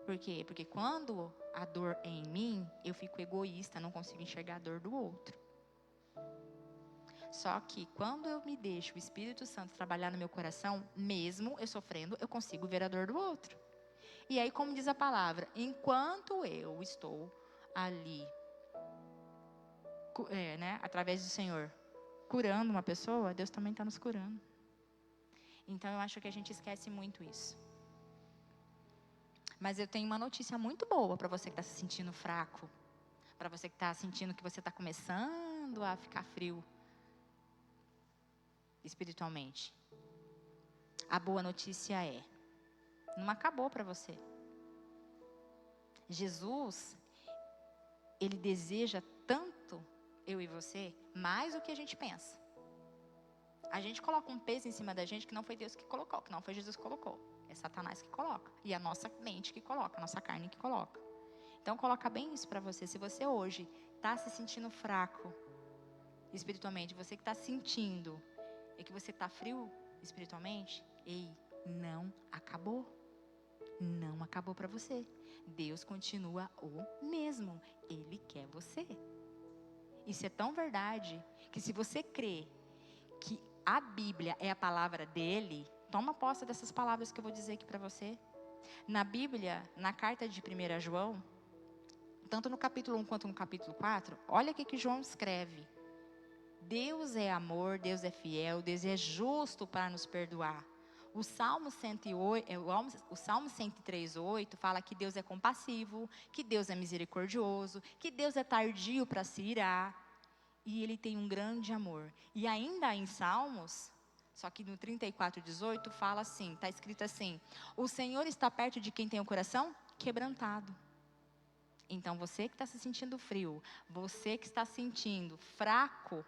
Por quê? Porque quando a dor é em mim, eu fico egoísta, não consigo enxergar a dor do outro. Só que quando eu me deixo o Espírito Santo trabalhar no meu coração, mesmo eu sofrendo, eu consigo ver a dor do outro. E aí, como diz a palavra, enquanto eu estou ali, né, através do Senhor, curando uma pessoa, Deus também está nos curando. Então, eu acho que a gente esquece muito isso. Mas eu tenho uma notícia muito boa para você que está se sentindo fraco. Para você que está sentindo que você está começando a ficar frio espiritualmente. A boa notícia é, não acabou para você. Jesus, Ele deseja tanto eu e você, mais do que a gente pensa. A gente coloca um peso em cima da gente que não foi Deus que colocou, que não foi Jesus que colocou. É Satanás que coloca. E a nossa mente que coloca, a nossa carne que coloca. Então coloca bem isso para você. Se você hoje está se sentindo fraco espiritualmente, você que está sentindo e que você está frio espiritualmente, ei, não acabou. Não acabou para você. Deus continua o mesmo. Ele quer você. Isso é tão verdade que se você crê que a Bíblia é a palavra dele, toma posse dessas palavras que eu vou dizer aqui para você. Na Bíblia, na carta de 1 João, tanto no capítulo 1 quanto no capítulo 4, olha o que João escreve. Deus é amor, Deus é fiel, Deus é justo para nos perdoar. O Salmo 103:8 fala que Deus é compassivo, que Deus é misericordioso, que Deus é tardio para se irar. E Ele tem um grande amor. E ainda em Salmos, só que no 34:18 fala assim, está escrito assim: o Senhor está perto de quem tem o coração quebrantado. Então você que está se sentindo frio, você que está se sentindo fraco,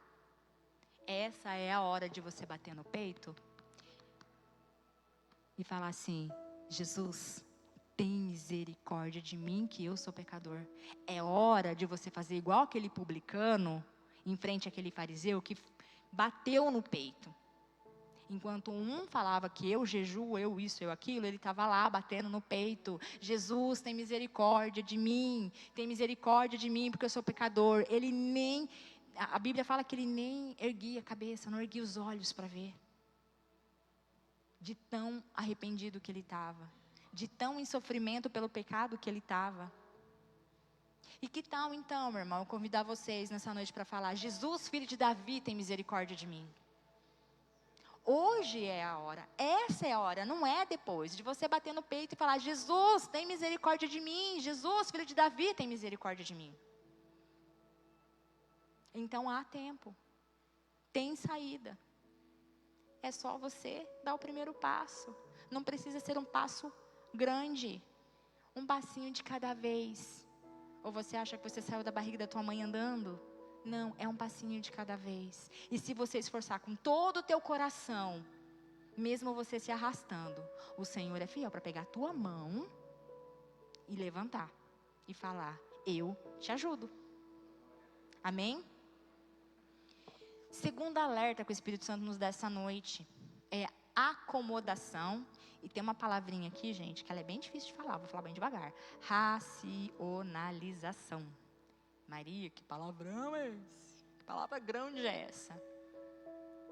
essa é a hora de você bater no peito e falar assim: Jesus, tem misericórdia de mim que eu sou pecador. É hora de você fazer igual aquele publicano em frente àquele fariseu que bateu no peito. Enquanto um falava que eu jejuo, eu isso, eu aquilo, ele estava lá batendo no peito. Jesus, tem misericórdia de mim, tem misericórdia de mim porque eu sou pecador. Ele nem, a Bíblia fala que ele nem erguia a cabeça, não erguia os olhos para ver. De tão arrependido que ele estava, de tão em sofrimento pelo pecado que ele estava. E que tal então, meu irmão, eu convidar vocês nessa noite para falar: Jesus, filho de Davi, tem misericórdia de mim. Hoje é a hora, essa é a hora, não é depois, de você bater no peito e falar: Jesus, tem misericórdia de mim. Jesus, filho de Davi, tem misericórdia de mim. Então há tempo, tem saída. É só você dar o primeiro passo. Não precisa ser um passo grande, um passinho de cada vez. Ou você acha que você saiu da barriga da tua mãe andando? Não, é um passinho de cada vez. E se você esforçar com todo o teu coração, mesmo você se arrastando, o Senhor é fiel para pegar a tua mão e levantar e falar: eu te ajudo. Amém? Segundo alerta que o Espírito Santo nos dá essa noite é acomodação. E tem uma palavrinha aqui, gente, que ela é bem difícil de falar, vou falar bem devagar. Racionalização. Maria, que palavrão é esse? Que palavra grande é essa?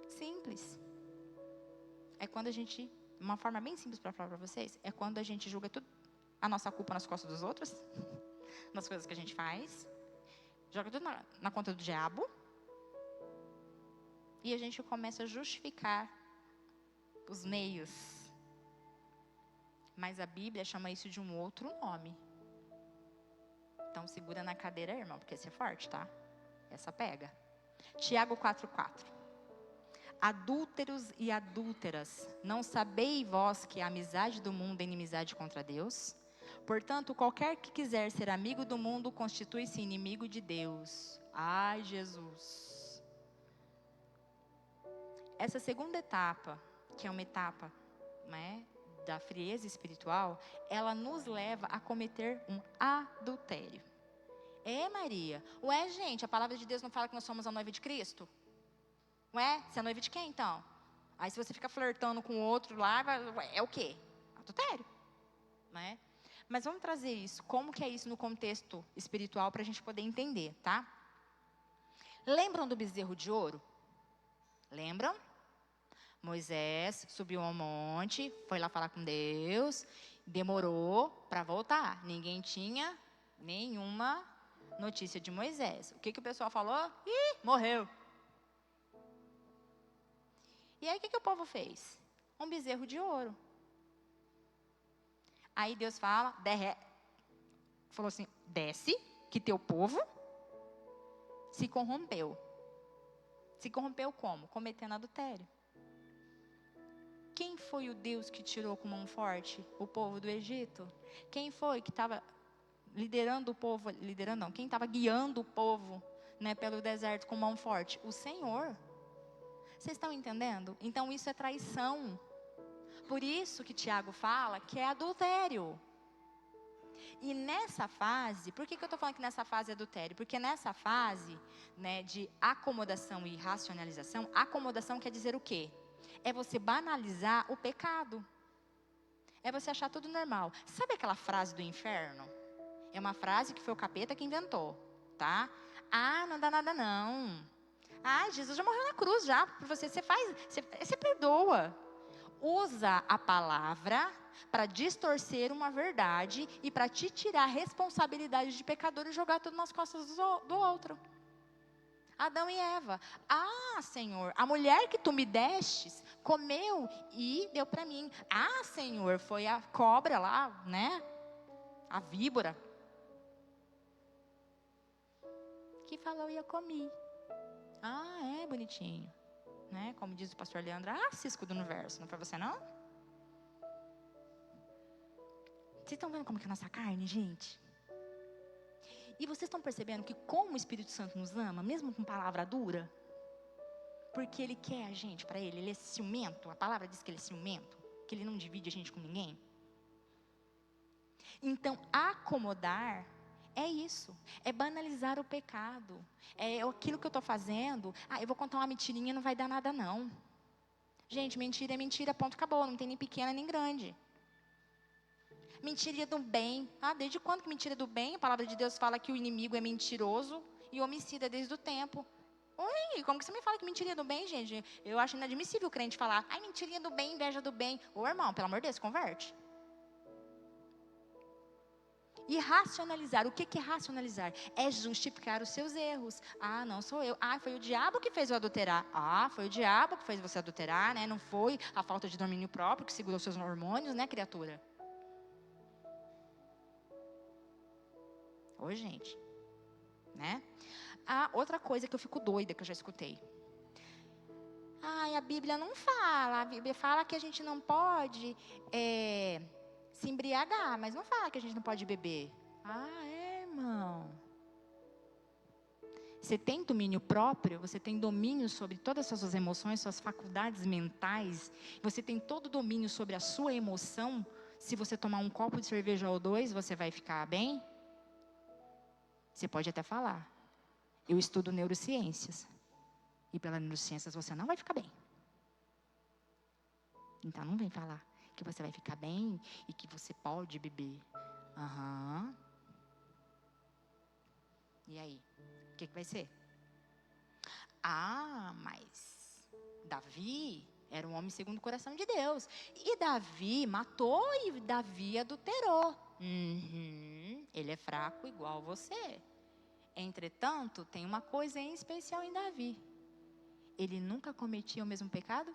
Simples. É quando a gente, uma forma bem simples para falar para vocês, é quando a gente julga tudo, a nossa culpa nas costas dos outros, nas coisas que a gente faz, joga tudo na conta do diabo, e a gente começa a justificar os meios. Mas a Bíblia chama isso de um outro nome. Então segura na cadeira, irmão, porque esse é forte, tá? Essa pega. Tiago 4:4. Adúlteros e adúlteras, não sabeis vós que a amizade do mundo é inimizade contra Deus? Portanto, qualquer que quiser ser amigo do mundo, constitui-se inimigo de Deus. Ai, Jesus. Essa segunda etapa, que é uma etapa, né, da frieza espiritual, ela nos leva a cometer um adultério. Maria, ué, gente, a palavra de Deus não fala que nós somos a noiva de Cristo? Ué, você é noiva de quem então? Aí se você fica flertando com o outro lá, é o quê? Adultério, né? Mas vamos trazer isso, como que é isso no contexto espiritual para a gente poder entender, tá? Lembram do bezerro de ouro? Lembram? Moisés subiu ao monte, foi lá falar com Deus, demorou para voltar. Ninguém tinha nenhuma notícia de Moisés. O que o pessoal falou? Ih, morreu. E aí o que o povo fez? Um bezerro de ouro. Aí Deus falou assim: desce, que teu povo se corrompeu. Se corrompeu como? Cometendo adultério. Quem foi o Deus que tirou com mão forte o povo do Egito? Quem foi que estava liderando o povo? Liderando não, quem estava guiando o povo, né, pelo deserto com mão forte? O Senhor. Vocês estão entendendo? Então isso é traição. Por isso que Tiago fala que é adultério. E nessa fase, por que eu estou falando que nessa fase é adultério? Porque nessa fase, né, de acomodação e racionalização, acomodação quer dizer o quê? É você banalizar o pecado. É você achar tudo normal. Sabe aquela frase do inferno? É uma frase que foi o capeta que inventou, tá? Ah, não dá nada não. Ah, Jesus já morreu na cruz já, por você. Você perdoa. Usa a palavra para distorcer uma verdade e para te tirar a responsabilidade de pecador e jogar tudo nas costas do outro. Adão e Eva. Ah, Senhor, a mulher que tu me destes, comeu e deu para mim. Ah, Senhor, foi a cobra lá, né? A víbora. Que falou e eu comi. Ah, é bonitinho. Né? Como diz o pastor Leandro, cisco do universo, não foi você não? Vocês estão vendo como que é a nossa carne, gente? E vocês estão percebendo que como o Espírito Santo nos ama, mesmo com palavra dura? Porque Ele quer a gente para Ele é ciumento. A palavra diz que Ele é ciumento, que Ele não divide a gente com ninguém. Então, acomodar é isso, é banalizar o pecado. É aquilo que eu estou fazendo, eu vou contar uma mentirinha, não vai dar nada não. Gente, mentira é mentira, ponto, acabou, não tem nem pequena nem grande. Mentira do bem. Desde quando que mentira do bem? A palavra de Deus fala que o inimigo é mentiroso e homicida desde o tempo. Oi, como que você me fala que mentirinha do bem, gente? Eu acho inadmissível o crente falar, mentirinha do bem, inveja do bem. Ô, irmão, pelo amor de Deus, converte. E racionalizar, o que é racionalizar? É justificar os seus erros. Ah, não sou eu. Ah, foi o diabo que fez eu adulterar. Ah, foi o diabo que fez você adulterar, né? Não foi a falta de domínio próprio que segurou seus hormônios, né, criatura? Ô, gente, né? Ah, outra coisa que eu fico doida, que eu já escutei. Ai, a Bíblia não fala. A Bíblia fala que a gente não pode se embriagar, mas não fala que a gente não pode beber. Ah, irmão. Você tem domínio próprio, você tem domínio sobre todas as suas emoções, suas faculdades mentais. Você tem todo o domínio sobre a sua emoção. Se você tomar um copo de cerveja ou 2, você vai ficar bem? Você pode até falar. Eu estudo neurociências. E pela neurociências você não vai ficar bem. Então não vem falar que você vai ficar bem e que você pode beber. Aham. E aí? O que vai ser? Ah, mas Davi era um homem segundo o coração de Deus. E Davi matou e Davi adulterou. Ele é fraco igual você. Entretanto, tem uma coisa em especial em Davi. Ele nunca cometia o mesmo pecado?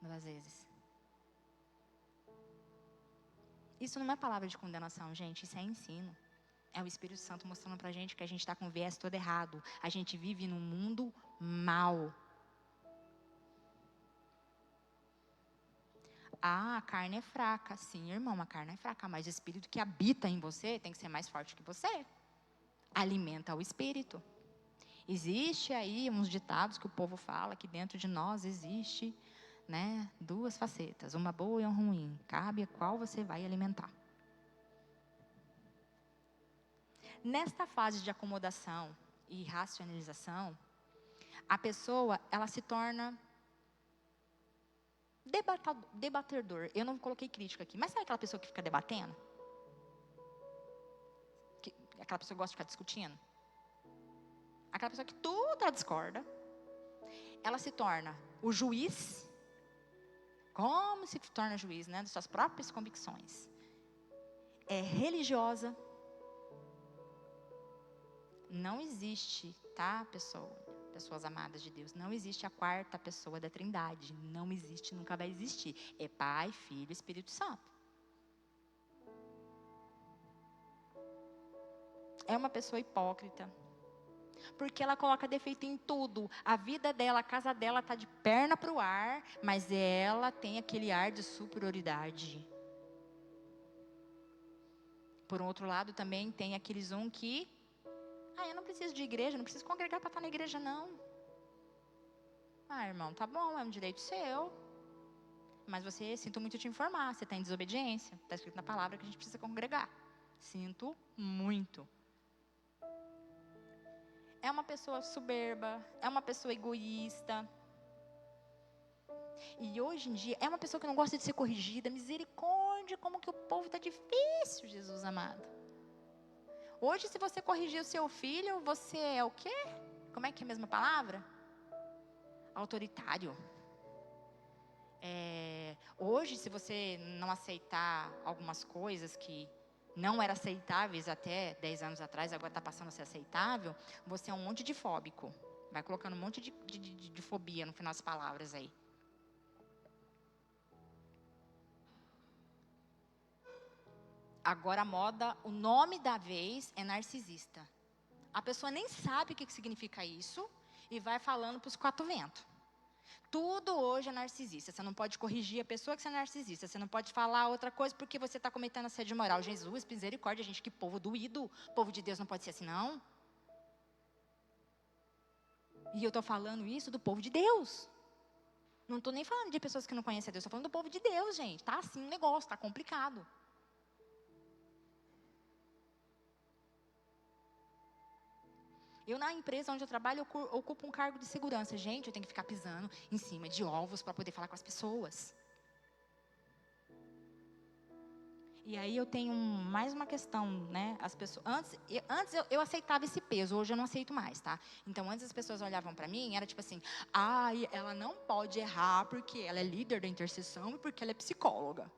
2 vezes. Isso não é palavra de condenação, gente. Isso é ensino. É o Espírito Santo mostrando pra gente que a gente está com o viés todo errado. A gente vive num mundo mau. Ah, a carne é fraca. Sim, irmão, a carne é fraca. Mas o Espírito que habita em você tem que ser mais forte que você. Alimenta o Espírito. Existe aí uns ditados que o povo fala que dentro de nós existe, né, 2 facetas, uma boa e uma ruim. Cabe a qual você vai alimentar. Nesta fase de acomodação e racionalização, a pessoa, ela se torna debatedor. Eu não coloquei crítica aqui, mas sabe aquela pessoa que fica debatendo? Aquela pessoa que gosta de ficar discutindo? Aquela pessoa que tudo ela discorda. Ela se torna o juiz. Como se torna juiz, né? Das suas próprias convicções. É religiosa. Não existe, tá, pessoas amadas de Deus, não existe a 4ª pessoa da Trindade. Não existe, nunca vai existir. É Pai, Filho e Espírito Santo. É uma pessoa hipócrita. Porque ela coloca defeito em tudo. A vida dela, a casa dela está de perna para o ar, mas ela tem aquele ar de superioridade. Por outro lado, também tem aqueles que... eu não preciso de igreja, não preciso congregar para estar na igreja, não. Irmão, tá bom, é um direito seu. Mas sinto muito te informar, você está em desobediência. Está escrito na palavra que a gente precisa congregar. Sinto muito. É uma pessoa soberba, é uma pessoa egoísta. E hoje em dia, é uma pessoa que não gosta de ser corrigida. Misericórdia, como que o povo está difícil, Jesus amado. Hoje, se você corrigir o seu filho, você é o quê? Como é que é a mesma palavra? Autoritário. Hoje, se você não aceitar algumas coisas que não eram aceitáveis até 10 anos atrás, agora está passando a ser aceitável, você é um monte de fóbico. Vai colocando um monte de fobia no final das palavras aí. Agora a moda, o nome da vez é narcisista. A pessoa nem sabe o que significa isso e vai falando para os 4 ventos. Tudo hoje é narcisista. Você não pode corrigir a pessoa que você é narcisista. Você não pode falar outra coisa porque você está cometendo assédio moral. Jesus, misericórdia, gente, que povo doído. O povo de Deus não pode ser assim, não. E eu estou falando isso do povo de Deus. Não estou nem falando de pessoas que não conhecem a Deus. Estou falando do povo de Deus, gente. Está assim o negócio, está complicado. Eu, na empresa onde eu trabalho, eu ocupo um cargo de segurança. Gente, eu tenho que ficar pisando em cima de ovos para poder falar com as pessoas. E aí eu tenho mais uma questão, né? As pessoas, antes eu aceitava esse peso, hoje eu não aceito mais, tá? Então, antes as pessoas olhavam para mim, era tipo assim, ela não pode errar porque ela é líder da intercessão e porque ela é psicóloga.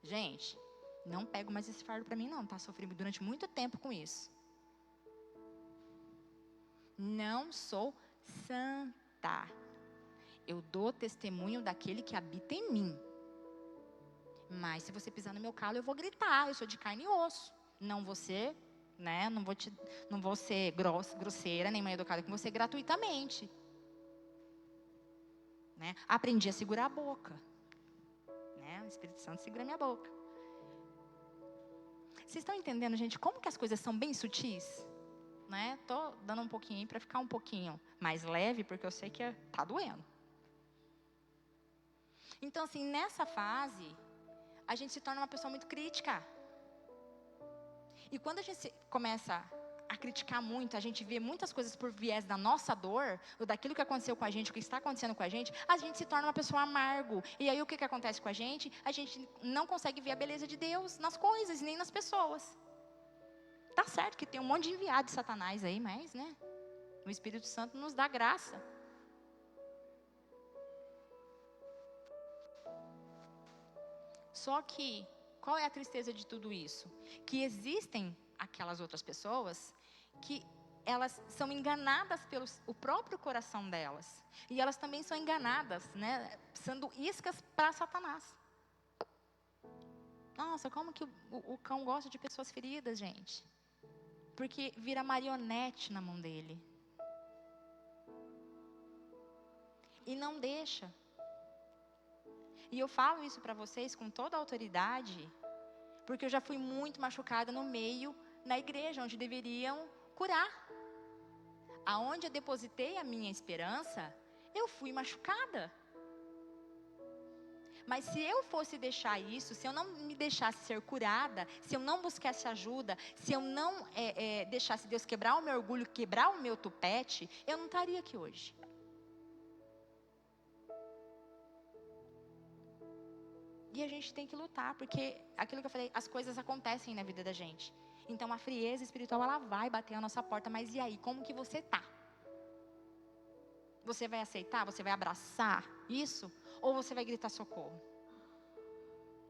Gente, Não pego mais esse fardo para mim não, tá? Sofri durante muito tempo com isso. Não sou santa. Eu dou testemunho daquele que habita em mim. Mas se você pisar no meu calo, eu vou gritar. Eu sou de carne e osso. Não vou ser, né? Não vou ser grosseira, nem mal educada com você gratuitamente. Né? Aprendi a segurar a boca. Né? O Espírito Santo segura a minha boca. Vocês estão entendendo, gente, como que as coisas são bem sutis? Né? Tô dando um pouquinho aí para ficar um pouquinho mais leve, porque eu sei que tá doendo. Então, assim, nessa fase, a gente se torna uma pessoa muito crítica. E quando a gente começa a criticar muito, a gente vê muitas coisas por viés da nossa dor, ou daquilo que aconteceu com a gente, o que está acontecendo com a gente se torna uma pessoa amargo. E aí o que acontece com a gente? A gente não consegue ver a beleza de Deus nas coisas, nem nas pessoas. Tá certo que tem um monte de enviado de Satanás aí, mas, né? O Espírito Santo nos dá graça. Só que, qual é a tristeza de tudo isso? Que existem aquelas outras pessoas que elas são enganadas pelo o próprio coração delas. E elas também são enganadas, né? Sendo iscas para Satanás. Nossa, como que o cão gosta de pessoas feridas, gente? Porque vira marionete na mão dele. E não deixa. E eu falo isso para vocês com toda a autoridade, porque eu já fui muito machucada no meio, na igreja, onde deveriam curar. Aonde eu depositei a minha esperança, eu fui machucada. Mas se eu fosse deixar isso, se eu não me deixasse ser curada, se eu não buscasse ajuda, se eu não deixasse Deus quebrar o meu orgulho, quebrar o meu tupete, eu não estaria aqui hoje. E a gente tem que lutar, porque aquilo que eu falei, as coisas acontecem na vida da gente. Então a frieza espiritual, ela vai bater a nossa porta, mas e aí, como que você tá? Você vai aceitar? Você vai abraçar isso? Ou você vai gritar socorro?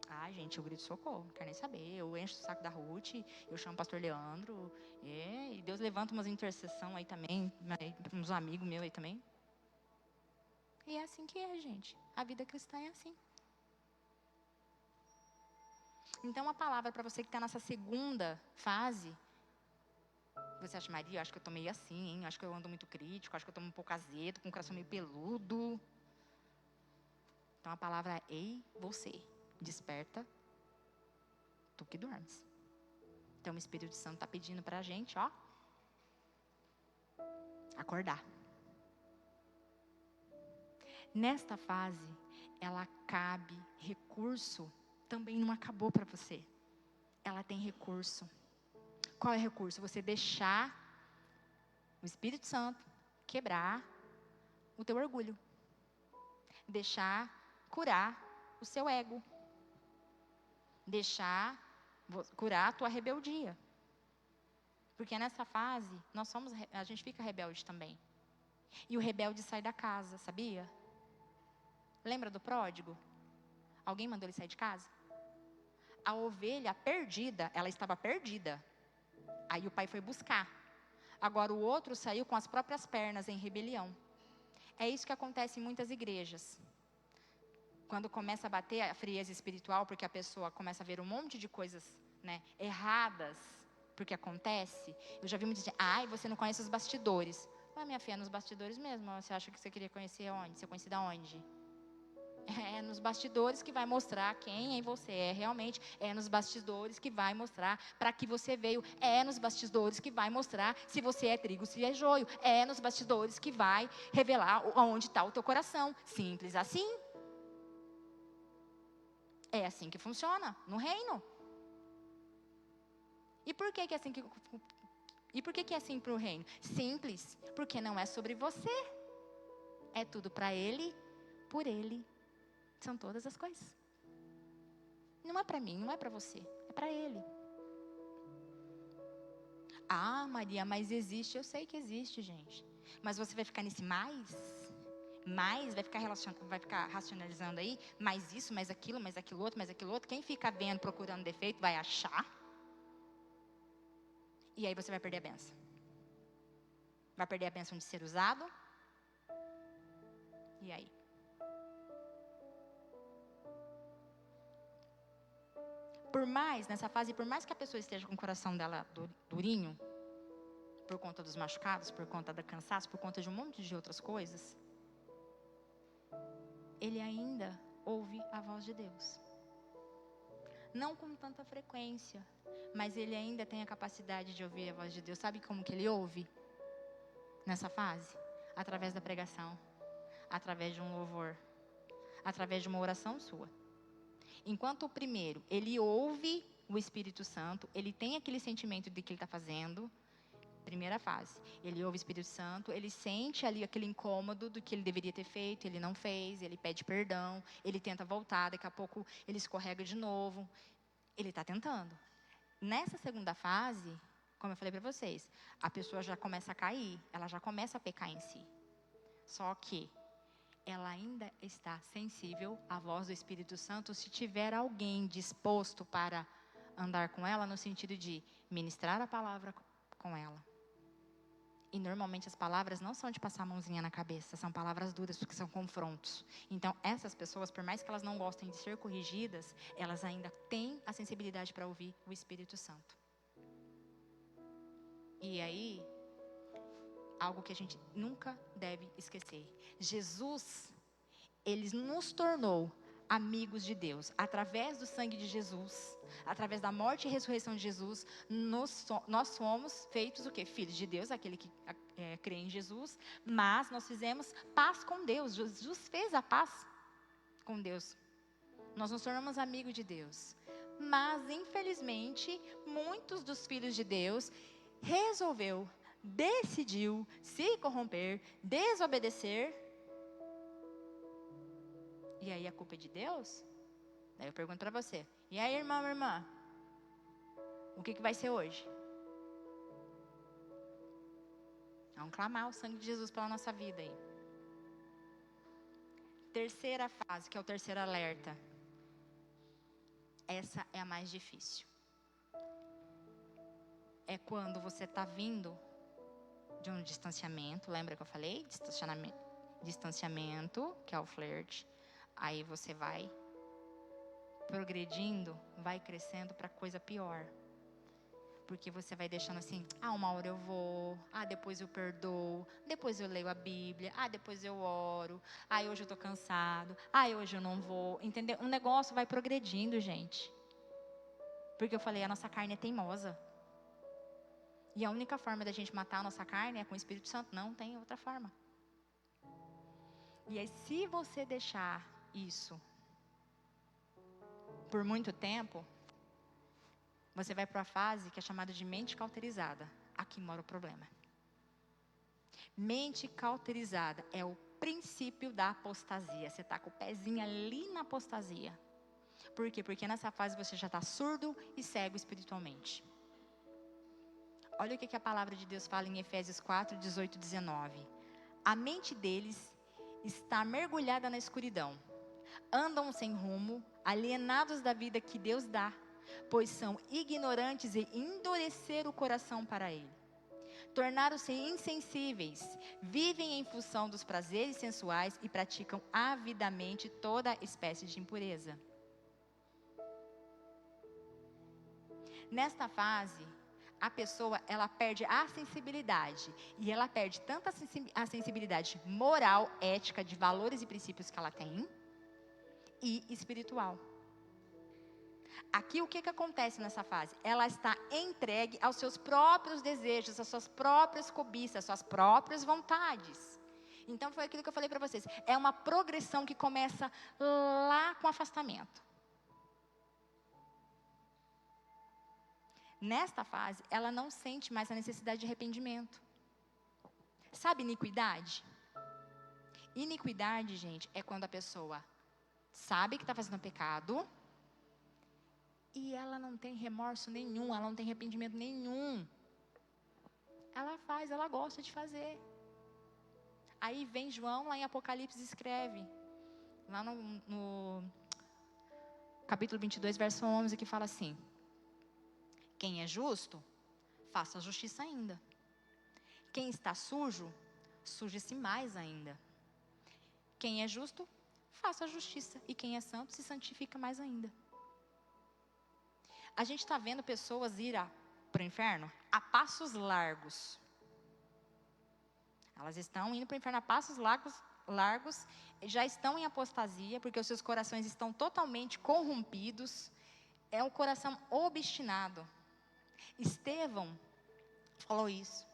Ai, gente, eu grito socorro, não quero nem saber. Eu encho o saco da Ruth, eu chamo o pastor Leandro. E Deus levanta umas intercessão aí também, uns amigos meus aí também. E é assim que é, gente. A vida cristã é assim. Então, a palavra para você que está nessa segunda fase, você acha, Maria, eu acho que eu estou meio assim, hein? Eu acho que eu ando muito crítico, eu acho que eu estou um pouco azedo, com o coração meio peludo. Então, a palavra é, ei, você, desperta, tu que dormes. Então, o Espírito Santo está pedindo para a gente, ó, acordar. Nesta fase, ela cabe recurso, também não acabou para você. Ela tem recurso. Qual é o recurso? Você deixar o Espírito Santo quebrar o teu orgulho. Deixar curar o seu ego. Deixar curar a tua rebeldia. Porque nessa fase, a gente fica rebelde também. E o rebelde sai da casa, sabia? Lembra do pródigo? Alguém mandou ele sair de casa? A ovelha perdida, ela estava perdida. Aí o pai foi buscar. Agora o outro saiu com as próprias pernas em rebelião. É isso que acontece em muitas igrejas. Quando começa a bater a frieza espiritual, porque a pessoa começa a ver um monte de coisas, né, erradas, porque acontece. Eu já vi muita gente, você não conhece os bastidores. Mas minha filha, é nos bastidores mesmo. Você acha que você queria conhecer onde? Você conhece da onde? É nos bastidores que vai mostrar quem você é realmente. É nos bastidores que vai mostrar para que você veio. É nos bastidores que vai mostrar se você é trigo, se é joio. É nos bastidores que vai revelar onde está o teu coração. Simples assim. É assim que funciona no reino. E por que é assim que... E por que é assim para o reino? Simples. Porque não é sobre você. É tudo para Ele, por Ele. São todas as coisas. Não é para mim, não é para você. É para Ele. Maria, mas existe. Eu sei que existe, gente. Mas você vai ficar nesse mais? Mas vai ficar racionalizando aí, mais isso, mais aquilo outro, mais aquilo outro. Quem fica vendo, procurando defeito, vai achar. E aí você vai perder a bênção. Vai perder a bênção de ser usado. E aí? Nessa fase, por mais que a pessoa esteja com o coração dela durinho, por conta dos machucados, por conta do cansaço, por conta de um monte de outras coisas, ele ainda ouve a voz de Deus. Não com tanta frequência, mas ele ainda tem a capacidade de ouvir a voz de Deus. Sabe como que ele ouve? Nessa fase? Através da pregação, através de um louvor, através de uma oração sua. Enquanto o primeiro, ele ouve o Espírito Santo, ele tem aquele sentimento de que ele está fazendo. Primeira fase, ele ouve o Espírito Santo, ele sente ali aquele incômodo do que ele deveria ter feito, ele não fez, ele pede perdão, ele tenta voltar, daqui a pouco ele escorrega de novo, ele está tentando. Nessa segunda fase, como eu falei para vocês, a pessoa já começa a cair, ela já começa a pecar em si. Só que ela ainda está sensível à voz do Espírito Santo se tiver alguém disposto para andar com ela, no sentido de ministrar a palavra com ela. E normalmente as palavras não são de passar a mãozinha na cabeça, são palavras duras, porque são confrontos. Então essas pessoas, por mais que elas não gostem de ser corrigidas, elas ainda têm a sensibilidade para ouvir o Espírito Santo. E aí, algo que a gente nunca deve esquecer. Jesus, ele nos tornou amigos de Deus. Através do sangue de Jesus, através da morte e ressurreição de Jesus, nós somos feitos o quê? Filhos de Deus, aquele que crê em Jesus. Mas nós fizemos paz com Deus. Jesus fez a paz com Deus. Nós nos tornamos amigos de Deus. Mas, infelizmente, muitos dos filhos de Deus decidiu se corromper, desobedecer. E aí a culpa é de Deus? Daí eu pergunto para você. E aí, irmão, irmã? O que vai ser hoje? Vamos clamar o sangue de Jesus pela nossa vida aí. Terceira fase, que é o terceiro alerta. Essa é a mais difícil. É quando você está vindo de um distanciamento. Lembra que eu falei? Distanciamento, que é o flerte. Aí você vai progredindo, vai crescendo para coisa pior. Porque você vai deixando assim, uma hora eu vou, depois eu perdoo, depois eu leio a Bíblia, depois eu oro, hoje eu estou cansado, hoje eu não vou, entendeu? Um negócio vai progredindo, gente. Porque eu falei, a nossa carne é teimosa. E a única forma da gente matar a nossa carne é com o Espírito Santo, não tem outra forma. E aí, se você deixar isso por muito tempo, você vai para uma fase que é chamada de mente cauterizada. Aqui mora o problema. Mente cauterizada é o princípio da apostasia. Você está com o pezinho ali na apostasia. Por quê? Porque nessa fase você já está surdo e cego espiritualmente. Olha o que a palavra de Deus fala em Efésios 4, 18 e 19. A mente deles está mergulhada na escuridão. Andam sem rumo, alienados da vida que Deus dá, pois são ignorantes e endureceram o coração para Ele. Tornaram-se insensíveis, vivem em função dos prazeres sensuais e praticam avidamente toda espécie de impureza. Nesta fase, a pessoa, ela perde a sensibilidade. E ela perde tanto a sensibilidade moral, ética, de valores e princípios que ela tem, e espiritual. Aqui o que acontece nessa fase? Ela está entregue aos seus próprios desejos, às suas próprias cobiças, às suas próprias vontades. Então foi aquilo que eu falei para vocês. É uma progressão que começa lá com afastamento. Nesta fase, ela não sente mais a necessidade de arrependimento. Sabe iniquidade? Iniquidade, gente, é quando a pessoa sabe que está fazendo pecado e ela não tem remorso nenhum, ela não tem arrependimento nenhum. Ela faz, ela gosta de fazer. Aí vem João, lá em Apocalipse, escreve, lá no capítulo 22, verso 11, que fala assim: quem é justo, faça a justiça ainda. Quem está sujo, suje-se mais ainda. Quem é justo, faça a justiça. E quem é santo, se santifica mais ainda. A gente está vendo pessoas ir para o inferno a passos largos. Elas estão indo para o inferno a passos largos, já estão em apostasia, porque os seus corações estão totalmente corrompidos. É um coração obstinado. Estevão falou isso.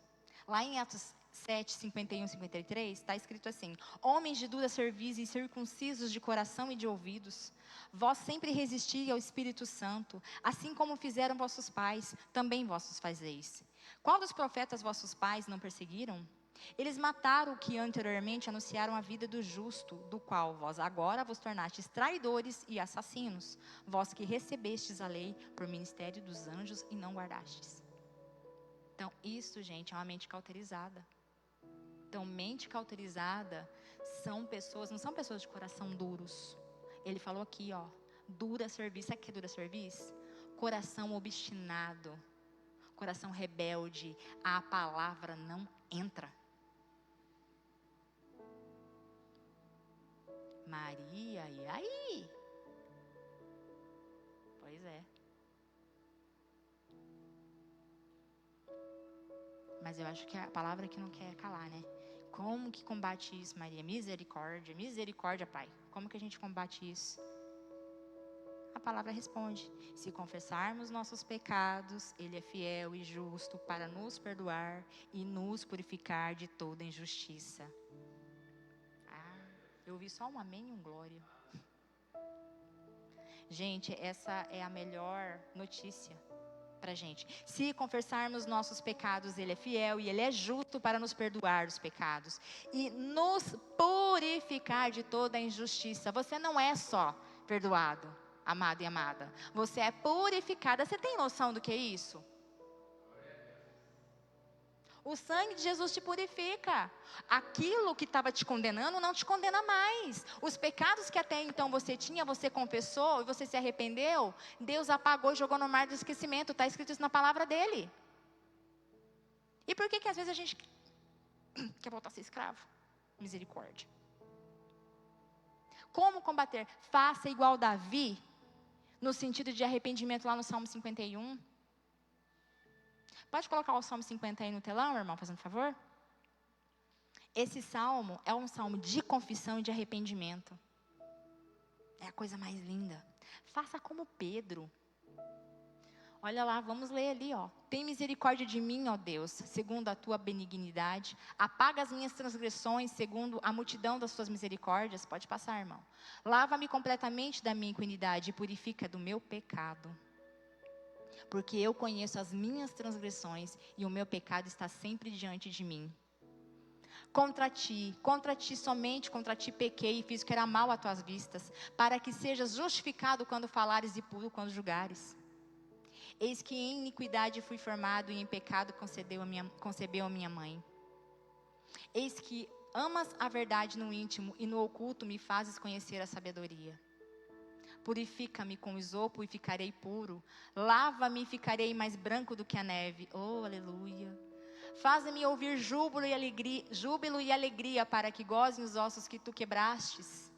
Lá em Atos 7, 51 e 53, está escrito assim: homens de dura cerviz e circuncisos de coração e de ouvidos, vós sempre resisti ao Espírito Santo, assim como fizeram vossos pais, também vossos fazeis. Qual dos profetas vossos pais não perseguiram? Eles mataram o que anteriormente anunciaram a vida do justo, do qual vós agora vos tornastes traidores e assassinos, vós que recebestes a lei por ministério dos anjos e não guardastes. Então, isso, gente, é uma mente cauterizada. Então, mente cauterizada não são pessoas de coração duros. Ele falou aqui, ó, dura cerviz. Sabe o que é dura cerviz? Coração obstinado, coração rebelde. A palavra não entra. Maria, e aí? Pois é. Mas eu acho que é a palavra que não quer calar, né? Como que combate isso, Maria? Misericórdia, misericórdia, Pai. Como que a gente combate isso? A palavra responde: se confessarmos nossos pecados, Ele é fiel e justo para nos perdoar e nos purificar de toda injustiça. Eu ouvi só um amém e um glória. Gente, essa é a melhor notícia pra gente. Se confessarmos nossos pecados, Ele é fiel e Ele é justo para nos perdoar os pecados e nos purificar de toda a injustiça. Você não é só perdoado, amado e amada. Você é purificada. Você tem noção do que é isso? O sangue de Jesus te purifica. Aquilo que estava te condenando não te condena mais. Os pecados que até então você tinha, você confessou e você se arrependeu, Deus apagou e jogou no mar do esquecimento. Está escrito isso na palavra dele. E por que às vezes a gente quer voltar a ser escravo? Misericórdia. Como combater? Faça igual Davi, no sentido de arrependimento lá no Salmo 51. Pode colocar o Salmo 50 aí no telão, irmão, fazendo favor? Esse salmo é um salmo de confissão e de arrependimento. É a coisa mais linda. Faça como Pedro. Olha lá, vamos ler ali, ó. Tem misericórdia de mim, ó Deus, segundo a tua benignidade. Apaga as minhas transgressões, segundo a multidão das tuas misericórdias. Pode passar, irmão. Lava-me completamente da minha iniquidade e purifica do meu pecado. Porque eu conheço as minhas transgressões e o meu pecado está sempre diante de mim. Contra ti, somente contra ti pequei e fiz o que era mal a tuas vistas, para que sejas justificado quando falares e puro quando julgares. Eis que em iniquidade fui formado e em pecado concebeu a minha mãe. Eis que amas a verdade no íntimo e no oculto me fazes conhecer a sabedoria. Purifica-me com isopo e ficarei puro. Lava-me e ficarei mais branco do que a neve. Oh, aleluia. Faz-me ouvir júbilo e alegria para que gozem os ossos que tu quebrastes.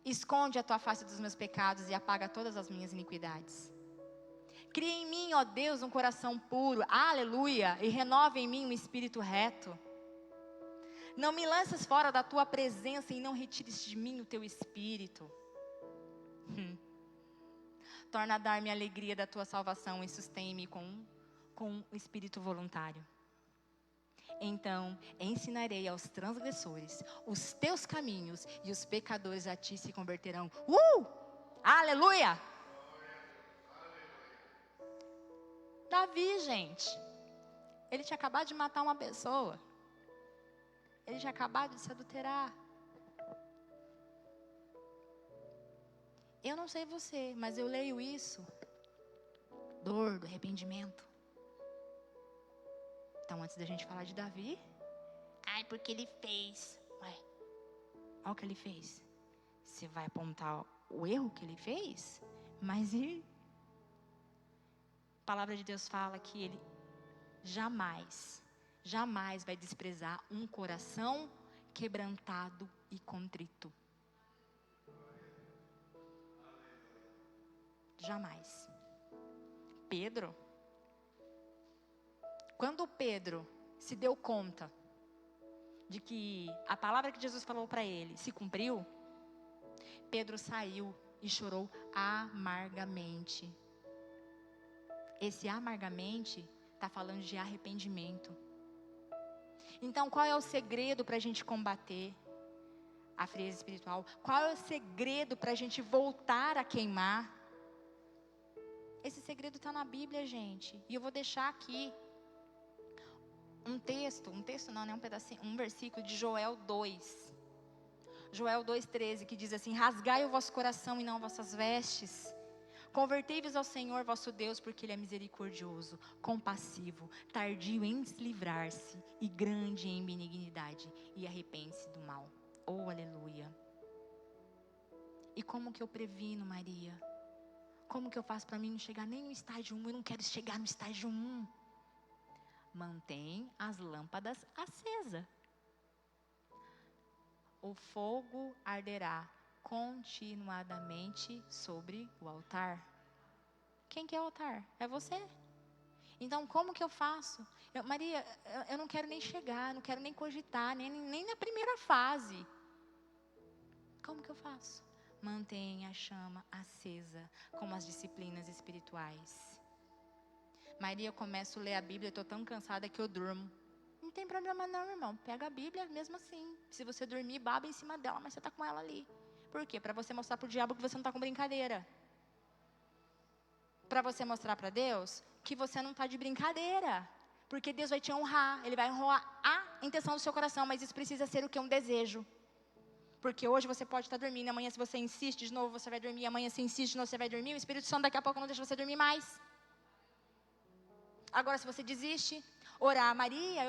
Esconde a tua face dos meus pecados e apaga todas as minhas iniquidades. Cria em mim, ó Deus, um coração puro. Aleluia. E renova em mim um espírito reto. Não me lances fora da tua presença e não retires de mim o teu espírito. Torna a dar-me a alegria da tua salvação e sustém-me com um espírito voluntário. Então ensinarei aos transgressores os teus caminhos e os pecadores a ti se converterão. Aleluia! Davi, gente, ele tinha acabado de matar uma pessoa. Ele tinha acabado de se adulterar. Eu não sei você, mas eu leio isso. Dor do arrependimento. Então, antes da gente falar de Davi, porque ele fez. Ué, Olha o que ele fez. Você vai apontar o erro que ele fez? Mas a palavra de Deus fala que ele jamais vai desprezar um coração quebrantado e contrito. Jamais. Pedro, quando Pedro se deu conta de que a palavra que Jesus falou para ele se cumpriu, Pedro saiu e chorou amargamente. Esse amargamente está falando de arrependimento. Então, qual é o segredo para a gente combater a frieza espiritual? Qual é o segredo para a gente voltar a queimar? Esse segredo está na Bíblia, gente. E eu vou deixar aqui um pedacinho, um versículo de Joel 2. Joel 2,13, que diz assim: rasgai o vosso coração e não vossas vestes. Convertei-vos ao Senhor vosso Deus, porque Ele é misericordioso, compassivo, tardio em se livrar-se e grande em benignidade, e arrepende-se do mal. Oh, aleluia. E como que eu previno, Maria? Como que eu faço para mim não chegar nem no estágio 1? Eu não quero chegar no estágio 1. Mantém as lâmpadas acesas. O fogo arderá continuadamente sobre o altar. Quem que é o altar? É você. Então, como que eu faço? Maria, eu não quero nem chegar, não quero nem cogitar, nem na primeira fase. Como que eu faço? Mantenha a chama acesa, como as disciplinas espirituais. Maria, eu começo a ler a Bíblia, eu estou tão cansada que eu durmo. Não tem problema não, irmão. Pega a Bíblia mesmo assim. Se você dormir, baba em cima dela, mas você está com ela ali. Por quê? Para você mostrar para o diabo que você não está com brincadeira. Para você mostrar para Deus que você não está de brincadeira. Porque Deus vai te honrar. Ele vai honrar a intenção do seu coração. Mas isso precisa ser o que? Um desejo. Porque hoje você pode estar dormindo. Amanhã, se você insiste de novo, você vai dormir. Amanhã, se insiste de novo, você vai dormir. O Espírito Santo daqui a pouco não deixa você dormir mais. Agora, se você desiste, orar. Maria,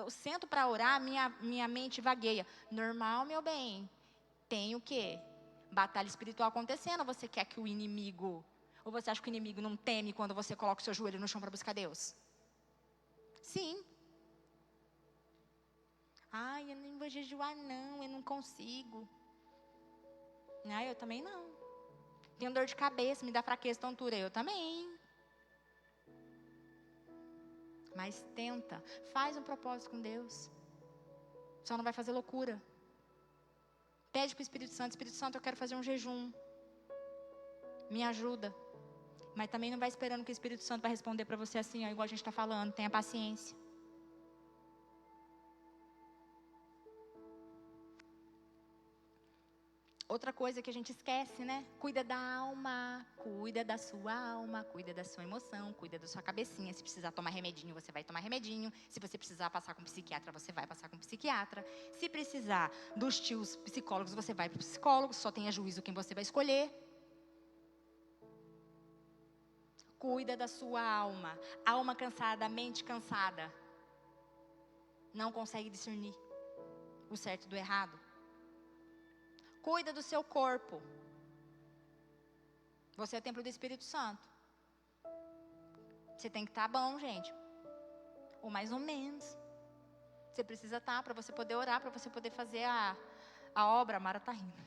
eu sento para orar, minha mente vagueia. Normal, meu bem. Tem o quê? Batalha espiritual acontecendo. Ou você quer que o inimigo... Ou você acha que o inimigo não teme quando você coloca o seu joelho no chão para buscar Deus? Sim. Ai, eu não vou jejuar não, eu não consigo. Eu também não. Tenho dor de cabeça, me dá fraqueza, tontura, eu também. Mas tenta, faz um propósito com Deus. Só não vai fazer loucura. Pede para o Espírito Santo, eu quero fazer um jejum. Me ajuda. Mas também não vai esperando que o Espírito Santo vai responder para você assim, igual a gente está falando, tenha paciência. Outra coisa que a gente esquece, né? Cuida da alma, cuida da sua alma, cuida da sua emoção, cuida da sua cabecinha. Se precisar tomar remedinho, você vai tomar remedinho. Se você precisar passar com psiquiatra, você vai passar com psiquiatra. Se precisar dos tios psicólogos, você vai para o psicólogo. Só tenha juízo quem você vai escolher. Cuida da sua alma. Alma cansada, mente cansada. Não consegue discernir o certo do errado. Cuida do seu corpo. Você é o templo do Espírito Santo. Você tem que estar bom, gente. Ou mais ou menos. Você precisa estar para você poder orar, para você poder fazer a obra. A Mara está rindo.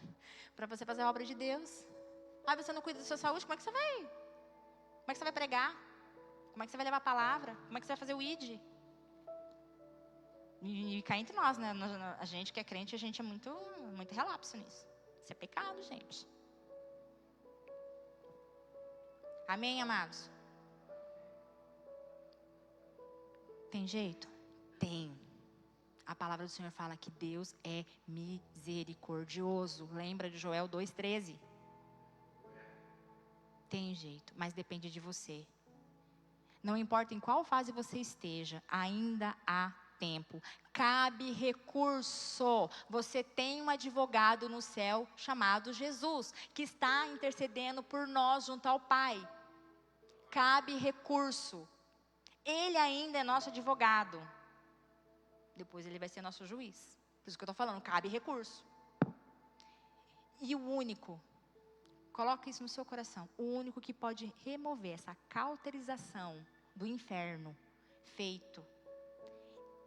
Para você fazer a obra de Deus. Você não cuida da sua saúde, como é que você vai? Como é que você vai pregar? Como é que você vai levar a palavra? Como é que você vai fazer o ID? E cá entre nós, né? A gente que é crente, a gente é muito relapso nisso. Isso é pecado, gente. Amém, amados? Tem jeito? Tem. A palavra do Senhor fala que Deus é misericordioso. Lembra de Joel 2,13? Tem jeito, mas depende de você. Não importa em qual fase você esteja, ainda há tempo. Cabe recurso. Você tem um advogado no céu chamado Jesus, que está intercedendo por nós junto ao Pai. Cabe recurso. Ele ainda é nosso advogado. Depois ele vai ser nosso juiz. Por isso que eu estou falando, cabe recurso. E o único, coloca isso no seu coração, o único que pode remover essa cauterização do inferno feito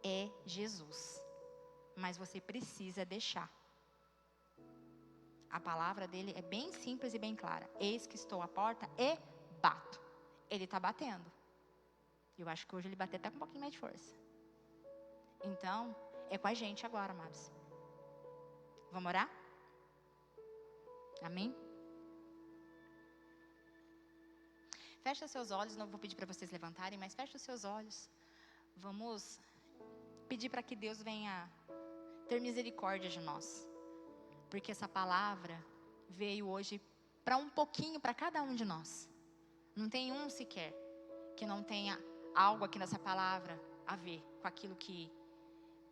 é Jesus. Mas você precisa deixar. A palavra dele é bem simples e bem clara. Eis que estou à porta e bato. Ele está batendo. Eu acho que hoje ele bateu até com um pouquinho mais de força. Então, é com a gente agora, amados. Vamos orar? Amém? Fecha seus olhos, não vou pedir para vocês levantarem, mas fecha os seus olhos. Vamos pedir para que Deus venha ter misericórdia de nós. Porque essa palavra veio hoje para um pouquinho, para cada um de nós. Não tem um sequer que não tenha algo aqui nessa palavra a ver com aquilo que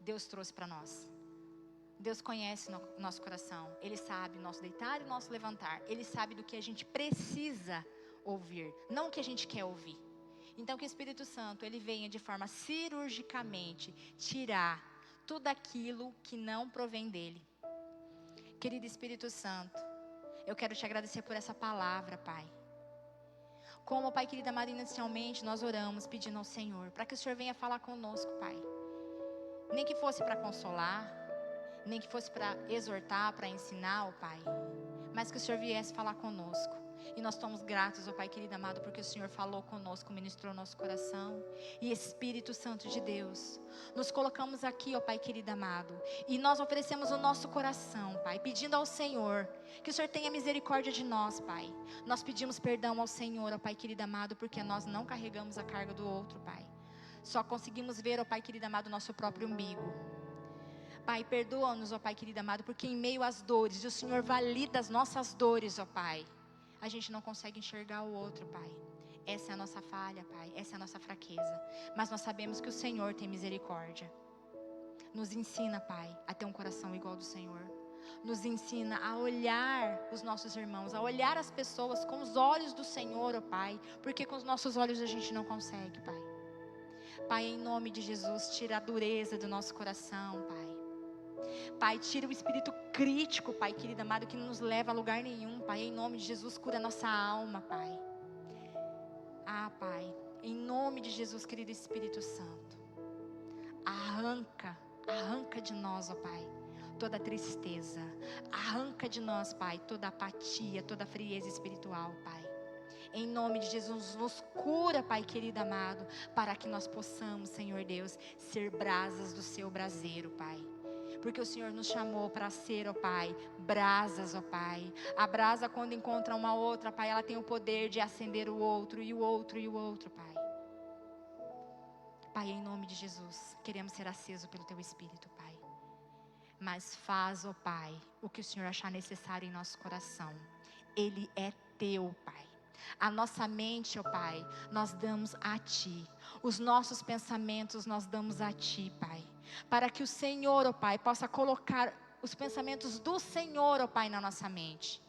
Deus trouxe para nós. Deus conhece o nosso coração. Ele sabe o nosso deitar e o nosso levantar. Ele sabe do que a gente precisa ouvir, não o que a gente quer ouvir. Então que o Espírito Santo, ele venha de forma cirurgicamente tirar tudo aquilo que não provém dele. Querido Espírito Santo, eu quero te agradecer por essa palavra, Pai. Como, Pai querido amado, inicialmente nós oramos pedindo ao Senhor, para que o Senhor venha falar conosco, Pai. Nem que fosse para consolar, nem que fosse para exortar, para ensinar, ó Pai, mas que o Senhor viesse falar conosco. E nós estamos gratos, ó Pai querido amado, porque o Senhor falou conosco, ministrou nosso coração. E Espírito Santo de Deus, nos colocamos aqui, ó Pai querido amado, e nós oferecemos o nosso coração, Pai, pedindo ao Senhor que o Senhor tenha misericórdia de nós, Pai. Nós pedimos perdão ao Senhor, ó Pai querido amado, porque nós não carregamos a carga do outro, Pai. Só conseguimos ver, ó Pai querido amado, o nosso próprio umbigo. Pai, perdoa-nos, ó Pai querido amado, porque em meio às dores, e o Senhor valida as nossas dores, ó Pai, a gente não consegue enxergar o outro, Pai. Essa é a nossa falha, Pai, essa é a nossa fraqueza. Mas nós sabemos que o Senhor tem misericórdia. Nos ensina, Pai, a ter um coração igual ao do Senhor. Nos ensina a olhar os nossos irmãos, a olhar as pessoas com os olhos do Senhor, ó Pai, porque com os nossos olhos a gente não consegue, Pai. Pai, em nome de Jesus, tira a dureza do nosso coração, Pai. Pai, tira o espírito crítico, Pai querido amado, que não nos leva a lugar nenhum, Pai. Em nome de Jesus, cura a nossa alma, Pai. Ah, Pai, em nome de Jesus, querido Espírito Santo, arranca de nós, ó Pai, toda tristeza. Arranca de nós, Pai, toda apatia, toda frieza espiritual, Pai. Em nome de Jesus, nos cura, Pai querido amado, para que nós possamos, Senhor Deus, ser brasas do seu braseiro, Pai. Porque o Senhor nos chamou para ser, ó Pai, brasas, ó Pai. A brasa, quando encontra uma outra, Pai, ela tem o poder de acender o outro, e o outro, e o outro, Pai. Pai, em nome de Jesus, queremos ser acesos pelo Teu Espírito, Pai. Mas faz, ó Pai, o que o Senhor achar necessário em nosso coração. Ele é Teu, Pai. A nossa mente, ó Pai, nós damos a Ti. Os nossos pensamentos nós damos a Ti, Pai. Para que o Senhor, ó Pai, possa colocar os pensamentos do Senhor, ó Pai, na nossa mente.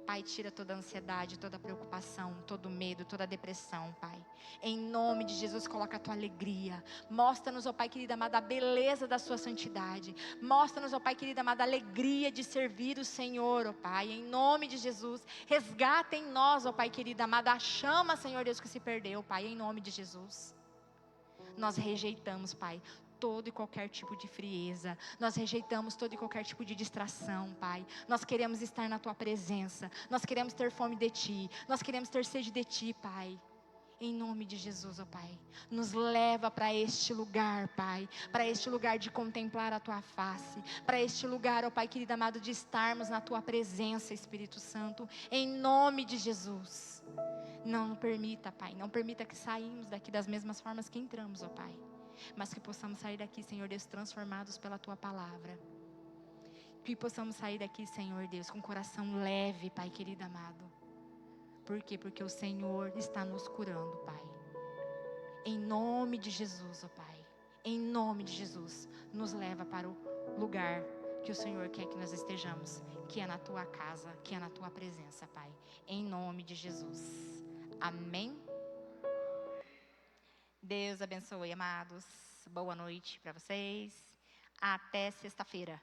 Pai, tira toda a ansiedade, toda a preocupação, todo o medo, toda a depressão, Pai. Em nome de Jesus, coloca a Tua alegria. Mostra-nos, ó Pai querido amado, a beleza da Sua santidade. Mostra-nos, ó Pai querido amado, a alegria de servir o Senhor, ó Pai. Em nome de Jesus, resgata em nós, ó Pai querido amado, a chama, Senhor Deus, que se perdeu, Pai. Em nome de Jesus. Nós rejeitamos, Pai, todo e qualquer tipo de frieza. Nós rejeitamos todo e qualquer tipo de distração, Pai. Nós queremos estar na Tua presença. Nós queremos ter fome de Ti. Nós queremos ter sede de Ti, Pai. Em nome de Jesus, ó Pai. Nos leva para este lugar, Pai. Para este lugar de contemplar a Tua face. Para este lugar, ó Pai querido amado, de estarmos na Tua presença, Espírito Santo. Em nome de Jesus. Não permita, Pai. Não permita que saímos daqui das mesmas formas que entramos, ó Pai. Mas que possamos sair daqui, Senhor Deus, transformados pela Tua palavra. Que possamos sair daqui, Senhor Deus, com o coração leve, Pai querido amado. Por quê? Porque o Senhor está nos curando, Pai. Em nome de Jesus, ó Pai. Em nome de Jesus, nos leva para o lugar que o Senhor quer que nós estejamos, que é na Tua casa, que é na Tua presença, Pai. Em nome de Jesus. Amém. Deus abençoe, amados. Boa noite para vocês. Até sexta-feira.